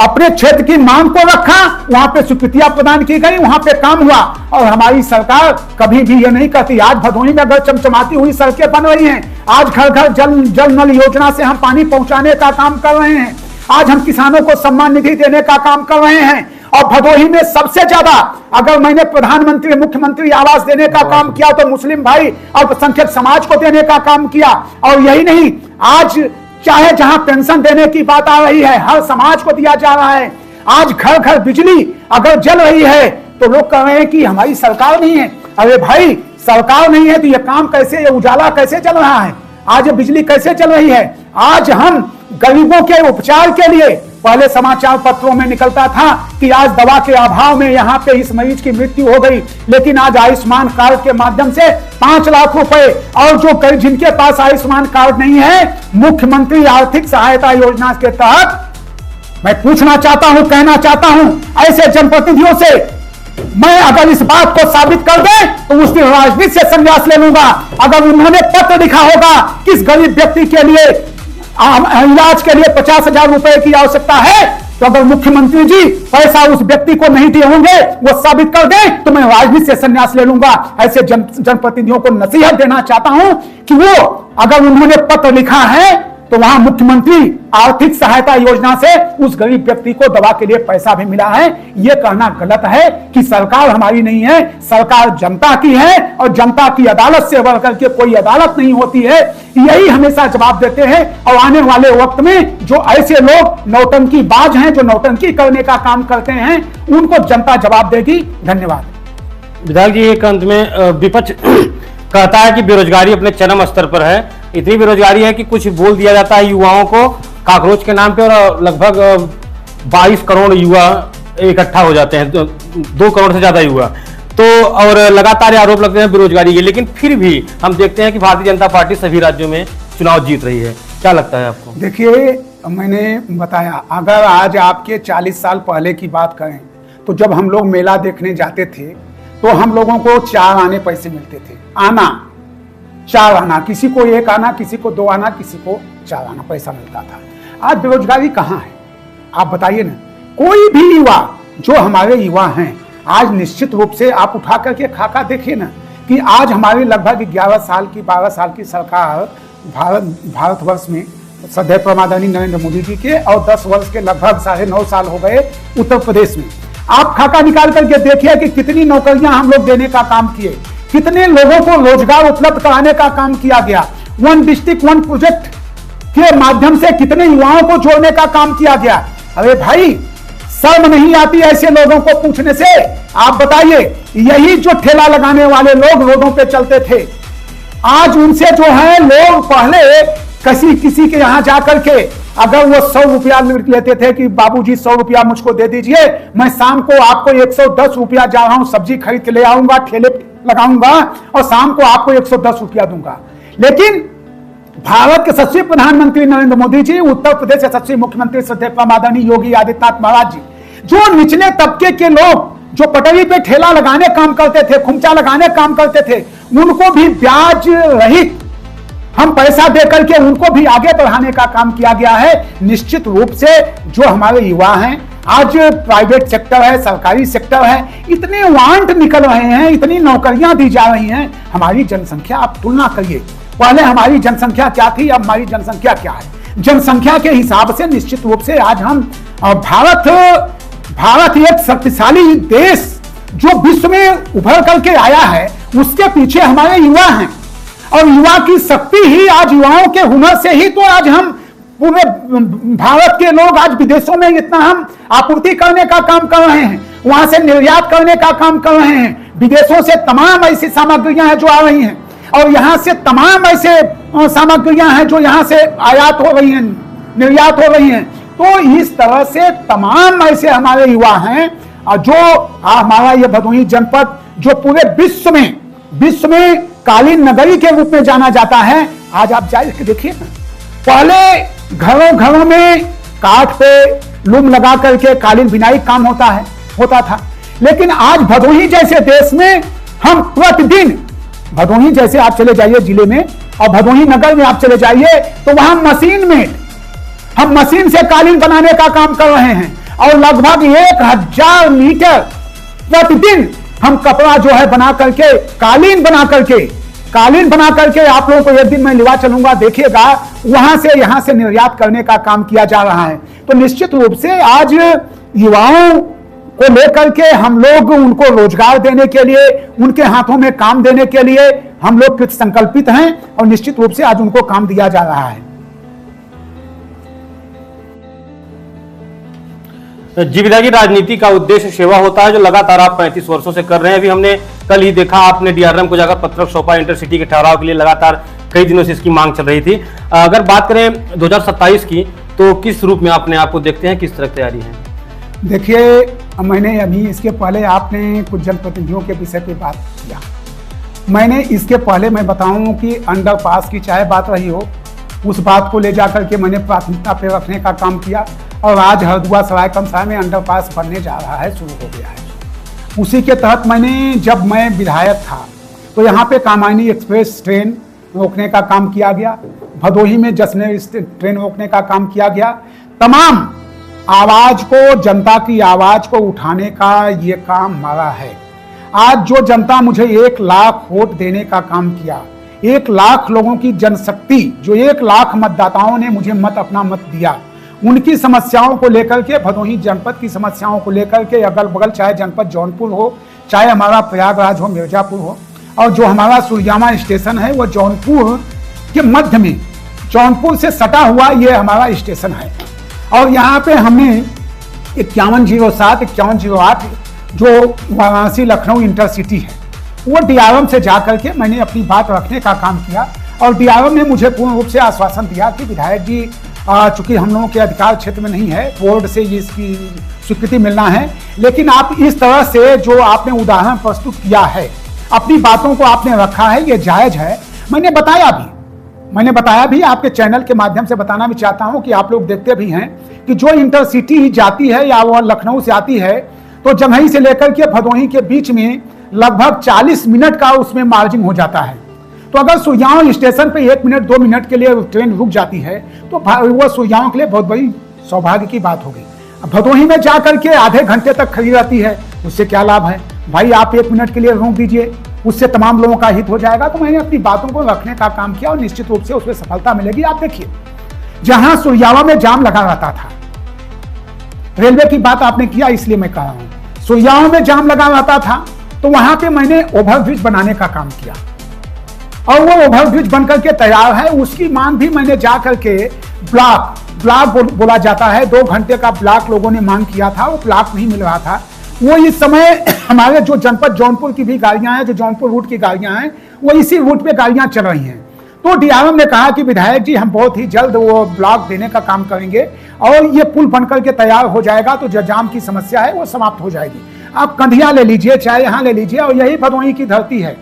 अपने क्षेत्र की मांग को रखा, वहां पे स्वीकृतियां प्रदान की गई, वहां पे काम हुआ। और हमारी सरकार कभी भी ये नहीं कहती। आज भदोही में अगर चमचमाती हुई सड़कें बन रही हैं, आज घर घर जल नल योजना से हम पानी पहुंचाने का काम कर रहे हैं, आज हम किसानों को सम्मान निधि देने का काम कर रहे हैं। और भदोही में सबसे ज्यादा अगर मैंने प्रधानमंत्री मुख्यमंत्री आवास देने का काम किया तो मुस्लिम भाई अल्पसंख्यक समाज को देने का काम किया। और यही नहीं, आज चाहे जहां पेंशन देने की बात आ रही है, हर समाज को दिया जा रहा है। आज घर घर बिजली अगर जल रही है तो लोग कह रहे हैं कि हमारी सरकार नहीं है। अरे भाई, सरकार नहीं है तो ये काम कैसे, ये उजाला कैसे चल रहा है, आज ये बिजली कैसे चल रही है। आज हम गरीबों के उपचार के लिए, पहले समाचार पत्रों में निकलता था कि आज दवा के अभाव में यहाँ पे इस मरीज की मृत्यु हो गई, लेकिन आज आयुष्मान कार्ड के माध्यम से 5 लाख रुपए, और जो जिनके पास आयुष्मान कार्ड नहीं है, मुख्यमंत्री आर्थिक सहायता योजना के तहत, मैं पूछना चाहता हूं, कहना चाहता हूं ऐसे जनप्रतिनिधियों से, मैं अगर इस बात को साबित कर दे तो उस दिन राजनीति से संन्यास ले लूंगा। अगर उन्होंने पत्र लिखा होगा कि इस गरीब व्यक्ति के लिए इलाज के लिए 50,000 रुपए की आवश्यकता है, तो अगर मुख्यमंत्री जी पैसा उस व्यक्ति को नहीं दिए होंगे, वो साबित कर दे, तो मैं राजनीति से संन्यास ले लूंगा। ऐसे जनप्रतिनिधियों को नसीहत देना चाहता हूं कि वो अगर उन्होंने पत्र लिखा है तो वहां मुख्यमंत्री आर्थिक सहायता योजना से उस गरीब व्यक्ति को दवा के लिए पैसा भी मिला है। यह कहना गलत है कि सरकार हमारी नहीं है, सरकार जनता की है, और जनता की अदालत से बढ़कर के कोई अदालत नहीं होती है। यही हमेशा जवाब देते हैं। और आने वाले वक्त में जो ऐसे लोग नौटंकी बाज हैं, जो नौटंकी करने का काम करते हैं, उनको जनता जवाब देगी। धन्यवाद। विधायक जी, एक अंत में विपक्ष कहता है कि बेरोजगारी अपने चरम स्तर पर है। इतनी बेरोजगारी है कि कुछ बोल दिया जाता है युवाओं को काकरोच के नाम पे, और लगभग 22 करोड़ युवा इकट्ठा हो जाते हैं, 2 करोड़ से ज्यादा युवा। तो और लगातार आरोप लगते हैं बेरोजगारी के, लेकिन फिर भी हम देखते हैं कि भारतीय जनता पार्टी सभी राज्यों में चुनाव जीत रही है। क्या लगता है आपको? देखिए, मैंने बताया, अगर आज आपके 40 साल पहले की बात करें तो जब हम लोग मेला देखने जाते थे तो हम लोगों को 4 आने पैसे मिलते थे। आना 4 आना, किसी को 1 आना, किसी को 2 आना, किसी को 4 आना पैसा मिलता था। आज बेरोजगारी कहाँ है, आप बताइए ना। कोई भी युवा, जो हमारे युवा हैं, आज निश्चित रूप से आप उठा करके खाका देखिए ना कि आज हमारी लगभग 11 साल की 12 साल की सरकार भारतवर्ष में सदैव प्रधानमंत्री नरेंद्र मोदी जी के, और 10 वर्ष के लगभग 9.5 साल हो गए उत्तर प्रदेश में। आप खाका निकाल करके देखिए कि कितनी नौकरियां हम लोग देने का काम किए, कितने लोगों को रोजगार उपलब्ध कराने का काम किया गया। 1 डिस्ट्रिक्ट 1 प्रोजेक्ट के माध्यम से कितने युवाओं को जोड़ने का काम किया गया। अरे भाई, शर्म नहीं आती ऐसे लोगों को पूछने से? आप बताइए, यही जो ठेला लगाने वाले लोग रोडों पे चलते थे, आज उनसे जो है लोग पहले किसी के यहां जाकर के अगर वो 100 रुपया लेते थे कि बाबूजी 100 रुपया मुझको दे दीजिए, मैं शाम को आपको 110 रुपया जा रहा हूं, सब्जी खरीद के ले आऊंगा, ठेले लगाऊंगा और शाम को आपको 110 रुपया दूंगा। लेकिन भारत के यशस्वी प्रधानमंत्री नरेंद्र मोदी जी, उत्तर प्रदेश यशस्वी मुख्यमंत्री सदैव आदरणीय योगी आदित्यनाथ महाराज जी, जो निचले तबके के लोग जो पटरी पे ठेला लगाने काम करते थे, खुमचा लगाने काम करते थे, उनको भी ब्याज रहित हम पैसा देकर के उनको भी आगे बढ़ाने का काम किया गया है। निश्चित रूप से जो हमारे युवा हैं, आज प्राइवेट सेक्टर है, सरकारी सेक्टर है, इतने वांट निकल रहे हैं, इतनी नौकरियां दी जा रही हैं। हमारी जनसंख्या, आप तुलना करिए, पहले हमारी जनसंख्या क्या थी, अब हमारी जनसंख्या क्या है। जनसंख्या के हिसाब से निश्चित रूप से आज हम भारत एक शक्तिशाली देश जो विश्व में उभर करके आया है, उसके पीछे हमारे युवा हैं। और युवा की शक्ति ही, आज युवाओं के हुनर से ही तो आज हम पूरे भारत के लोग आज विदेशों में इतना हम आपूर्ति करने का काम कर रहे हैं, वहां से निर्यात करने का काम कर रहे हैं। विदेशों से तमाम ऐसी सामग्रियां हैं जो आ रही हैं, और यहां से तमाम ऐसे सामग्रियां हैं जो यहां से आयात हो रही हैं, निर्यात हो रही हैं। तो इस तरह से तमाम ऐसे हमारे युवा हैं, जो हमारा ये भदोही जनपद जो पूरे विश्व में कालीन नगरी के रूप में जाना जाता है। आज आप जाके देखिए ना, पहले घरों में काठ पे लूम लगा करके कालीन बिनाई काम होता था। लेकिन आज भदोही जैसे देश में हम प्रतिदिन, भदोही जैसे आप चले जाइए जिले में और भदोही नगर में आप चले जाइए तो वहां हम मशीन से कालीन बनाने का काम कर रहे हैं, और लगभग 1000 मीटर प्रतिदिन हम कपड़ा जो है बना करके, कालीन बना करके आप लोगों को एक दिन मैं लिवा चलूंगा, देखिएगा, वहां से यहां से निर्यात करने का काम किया जा रहा है। तो निश्चित रूप से आज युवाओं को लेकर के हम लोग उनको रोजगार देने के लिए, उनके हाथों में काम देने के लिए हम लोग कृत संकल्पित हैं, और निश्चित रूप से आज उनको काम दिया जा रहा है। जी विधायक जी, राजनीति का उद्देश्य सेवा होता है, जो लगातार आप 35 वर्षों से कर रहे हैं। अभी हमने कल ही देखा, आपने डीआरएम को जाकर पत्रक सौंपा इंटरसिटी के ठहराव के लिए। लगातार कई दिनों से इसकी मांग चल रही थी। अगर बात करें 2027 की, तो किस रूप में अपने आप को देखते हैं, किस तरह तैयारी है? देखिए, मैंने अभी इसके पहले, आपने कुछ जनप्रतिनिधियों के विषय पे बात किया, मैंने इसके पहले मैं बताऊं कि अंडरपास की चाहे बात रही हो, उस बात को ले जाकर के मैंने प्राथमिकता पे रखने का काम किया, और आज हरदुआ सराय कमसाय में अंडरपास बनने जा रहा है, शुरू हो गया है। उसी के तहत जब मैं विधायक था तो यहाँ पे कामायनी एक्सप्रेस ट्रेन रोकने का काम किया गया, भदोही में जश्न ट्रेन रोकने का काम किया गया। तमाम आवाज को, जनता की आवाज को उठाने का ये काम हमारा है। आज जो जनता मुझे 1 लाख वोट देने का काम किया, 1 लाख लोगों की जनशक्ति, जो 1 लाख मतदाताओं ने मुझे अपना मत दिया, उनकी समस्याओं को लेकर के, भदोही जनपद की समस्याओं को लेकर के, अगल बगल चाहे जनपद जौनपुर हो, चाहे हमारा प्रयागराज हो, मिर्जापुर हो, और जो हमारा सुरजामा स्टेशन है वो जौनपुर के मध्य में, जौनपुर से सटा हुआ ये हमारा स्टेशन है। और यहाँ पे हमने 5107, 5108 जो वाराणसी लखनऊ इंटरसिटी है, वो डीआरएम से जा करके मैंने अपनी बात रखने का काम किया, और डीआरएम ने मुझे पूर्ण रूप से आश्वासन दिया कि विधायक जी, चूंकि हम लोगों के अधिकार क्षेत्र में नहीं है, बोर्ड से इसकी स्वीकृति मिलना है, लेकिन आप इस तरह से जो आपने उदाहरण प्रस्तुत किया है, अपनी बातों को आपने रखा है, ये जायज है। मैंने बताया भी मैंने बताया भी, आपके चैनल के माध्यम से बताना भी चाहता हूं कि आप लोग देखते भी हैं कि जो इंटरसिटी जाती है या वो लखनऊ से आती है तो जंघई से लेकर के भदोही के बीच में लगभग 40 मिनट का उसमें मार्जिन हो जाता है। तो अगर सुइयाओं स्टेशन पे 1 मिनट 2 मिनट के लिए ट्रेन रुक जाती है तो वो सुइयाओं के लिए बहुत बड़ी सौभाग्य की बात होगी। भदोही में जाकर के आधे घंटे तक खड़ी रहती है, उससे क्या लाभ है भाई? आप 1 मिनट के लिए रोक दीजिए, उससे तमाम लोगों का हित हो जाएगा। तो मैंने अपनी बातों को रखने का काम किया और निश्चित रूप से उसमें सफलता मिलेगी। आप देखिए, जहां सुइयावा में जाम लगा रहता था, रेलवे की बात आपने किया इसलिए मैं कह रहा हूं, सुइयावा में जाम लगा रहता था तो वहां पे मैंने ओवरब्रिज बनाने का काम किया और वो ओवरब्रिज बनकर के तैयार है। उसकी मांग भी मैंने जाकर के ब्लॉक बोला जाता है, 2 घंटे का ब्लॉक लोगों ने मांग किया था, वो ब्लॉक नहीं मिल रहा था। वो इस समय हमारे जो जनपद जौनपुर की भी गाड़ियां हैं, जो जौनपुर रूट की गाड़ियां हैं, वो इसी रूट पे गाड़ियां चल रही हैं। तो डीआरएम ने कहा कि विधायक जी हम बहुत ही जल्द वो ब्लॉक देने का काम करेंगे और ये पुल बनकर के तैयार हो जाएगा तो जो जाम की समस्या है वो समाप्त हो जाएगी। आप कंधिया ले लीजिए, चाहे यहाँ ले लीजिए, और यही भदोही की धरती है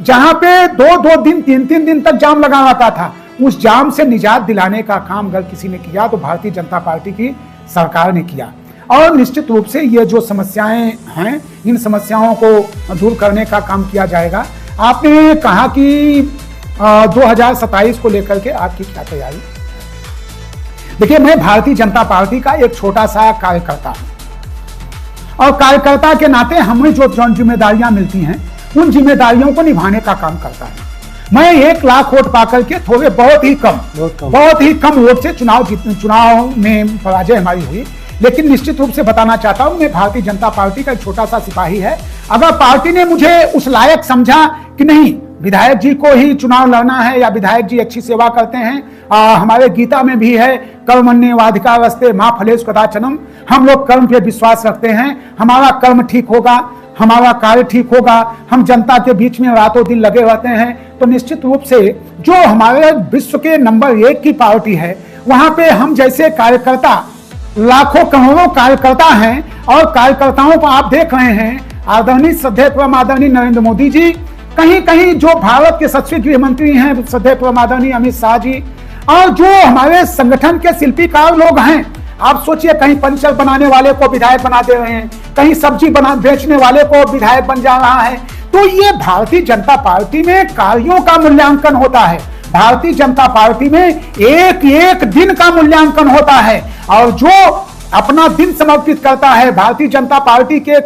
जहां पे 2-2 दिन 3-3 दिन तक जाम लगा रहता था। उस जाम से निजात दिलाने का काम अगर किसी ने किया तो भारतीय जनता पार्टी की सरकार ने किया। और निश्चित रूप से ये जो समस्याएं हैं, इन समस्याओं को दूर करने का काम किया जाएगा। आपने कहा कि 2027 को लेकर के आपकी क्या तैयारी? देखिए, मैं भारतीय जनता पार्टी का एक छोटा सा कार्यकर्ता हूं और कार्यकर्ता के नाते हमें जो जिम्मेदारियां मिलती हैं उन जिम्मेदारियों को निभाने का काम करता है। मैं 1 लाख वोट पाकर के थोड़े बहुत ही कम वोट से चुनाव में पराजय हमारी हुई, लेकिन निश्चित रूप से बताना चाहता हूं मैं भारतीय जनता पार्टी का एक छोटा सा सिपाही है। अगर पार्टी ने मुझे उस लायक समझा कि नहीं विधायक जी को ही चुनाव लड़ना है या विधायक जी अच्छी सेवा करते हैं, हमारे गीता में भी है कर्मण्येवाधिकारस्ते मा फलेषु कदाचन, हम लोग कर्म पे विश्वास रखते हैं, हमारा कर्म ठीक होगा, हमारा कार्य ठीक होगा, हम जनता के बीच में रातों दिन लगे रहते हैं। तो निश्चित रूप से जो हमारे विश्व के नंबर 1 की पार्टी है वहां पे हम जैसे कार्यकर्ता, लाखों करोड़ों कार्यकर्ता हैं और कार्यकर्ताओं को आप देख रहे हैं। आदरणीय श्रद्धेय परम आदरणीय नरेंद्र मोदी जी, कहीं कहीं जो भारत के सचिव गृह मंत्री हैं श्रद्धेय परम आदरणीय अमित शाह जी, और जो हमारे संगठन के शिल्पीकार लोग हैं, आप सोचिए कहीं पंचर बनाने वाले को विधायक बना दे रहे हैं, कहीं सब्जी बेचने वाले को विधायक बन जा रहा है। तो ये भारतीय जनता पार्टी में कार्यों का मूल्यांकन होता है, भारतीय जनता पार्टी में एक एक दिन का मूल्यांकन होता है और जो अपना दिन समर्पित करता है भारतीय जनता पार्टी के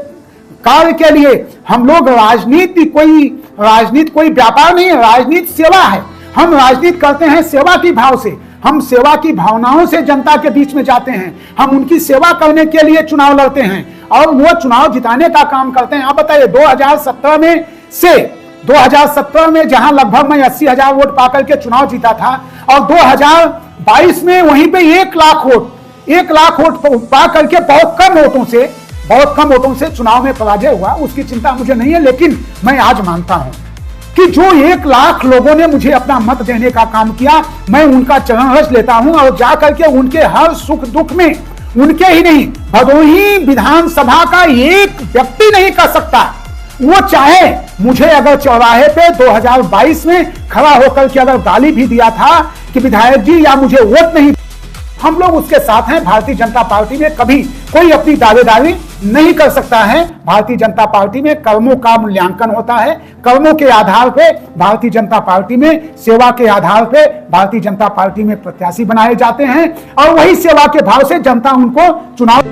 कार्य के लिए। हम लोग राजनीति कोई व्यापार नहीं है, राजनीति सेवा है। हम राजनीति करते हैं सेवा की भाव से, हम सेवा की भावनाओं से जनता के बीच में जाते हैं, हम उनकी सेवा करने के लिए चुनाव लड़ते हैं और वो चुनाव जिताने का काम करते हैं। आप बताइए 2017 में जहां लगभग मैं 80,000 वोट पाकर के चुनाव जीता था और 2022 में वहीं पे 1 लाख वोट पा करके बहुत कम वोटों से चुनाव में पराजय हुआ। उसकी चिंता मुझे नहीं है, लेकिन मैं आज मानता हूं कि जो 1 लाख लोगों ने मुझे अपना मत देने का काम किया, मैं उनका चरण रज लेता हूं और जाकर के उनके हर सुख दुख में, उनके ही नहीं भदोही विधानसभा का एक व्यक्ति नहीं कर सकता। वो चाहे मुझे अगर चौराहे पे 2022 में खड़ा होकर के अगर गाली भी दिया था कि विधायक जी या मुझे वोट नहीं, हम लोग उसके साथ हैं। भारतीय जनता पार्टी में कभी कोई अपनी दावेदारी नहीं कर सकता है। भारतीय जनता पार्टी में कर्मों का मूल्यांकन होता है, कर्मों के आधार पे भारतीय जनता पार्टी में, सेवा के आधार पे भारतीय जनता पार्टी में प्रत्याशी बनाए जाते हैं और वही सेवा के भाव से जनता उनको चुनाव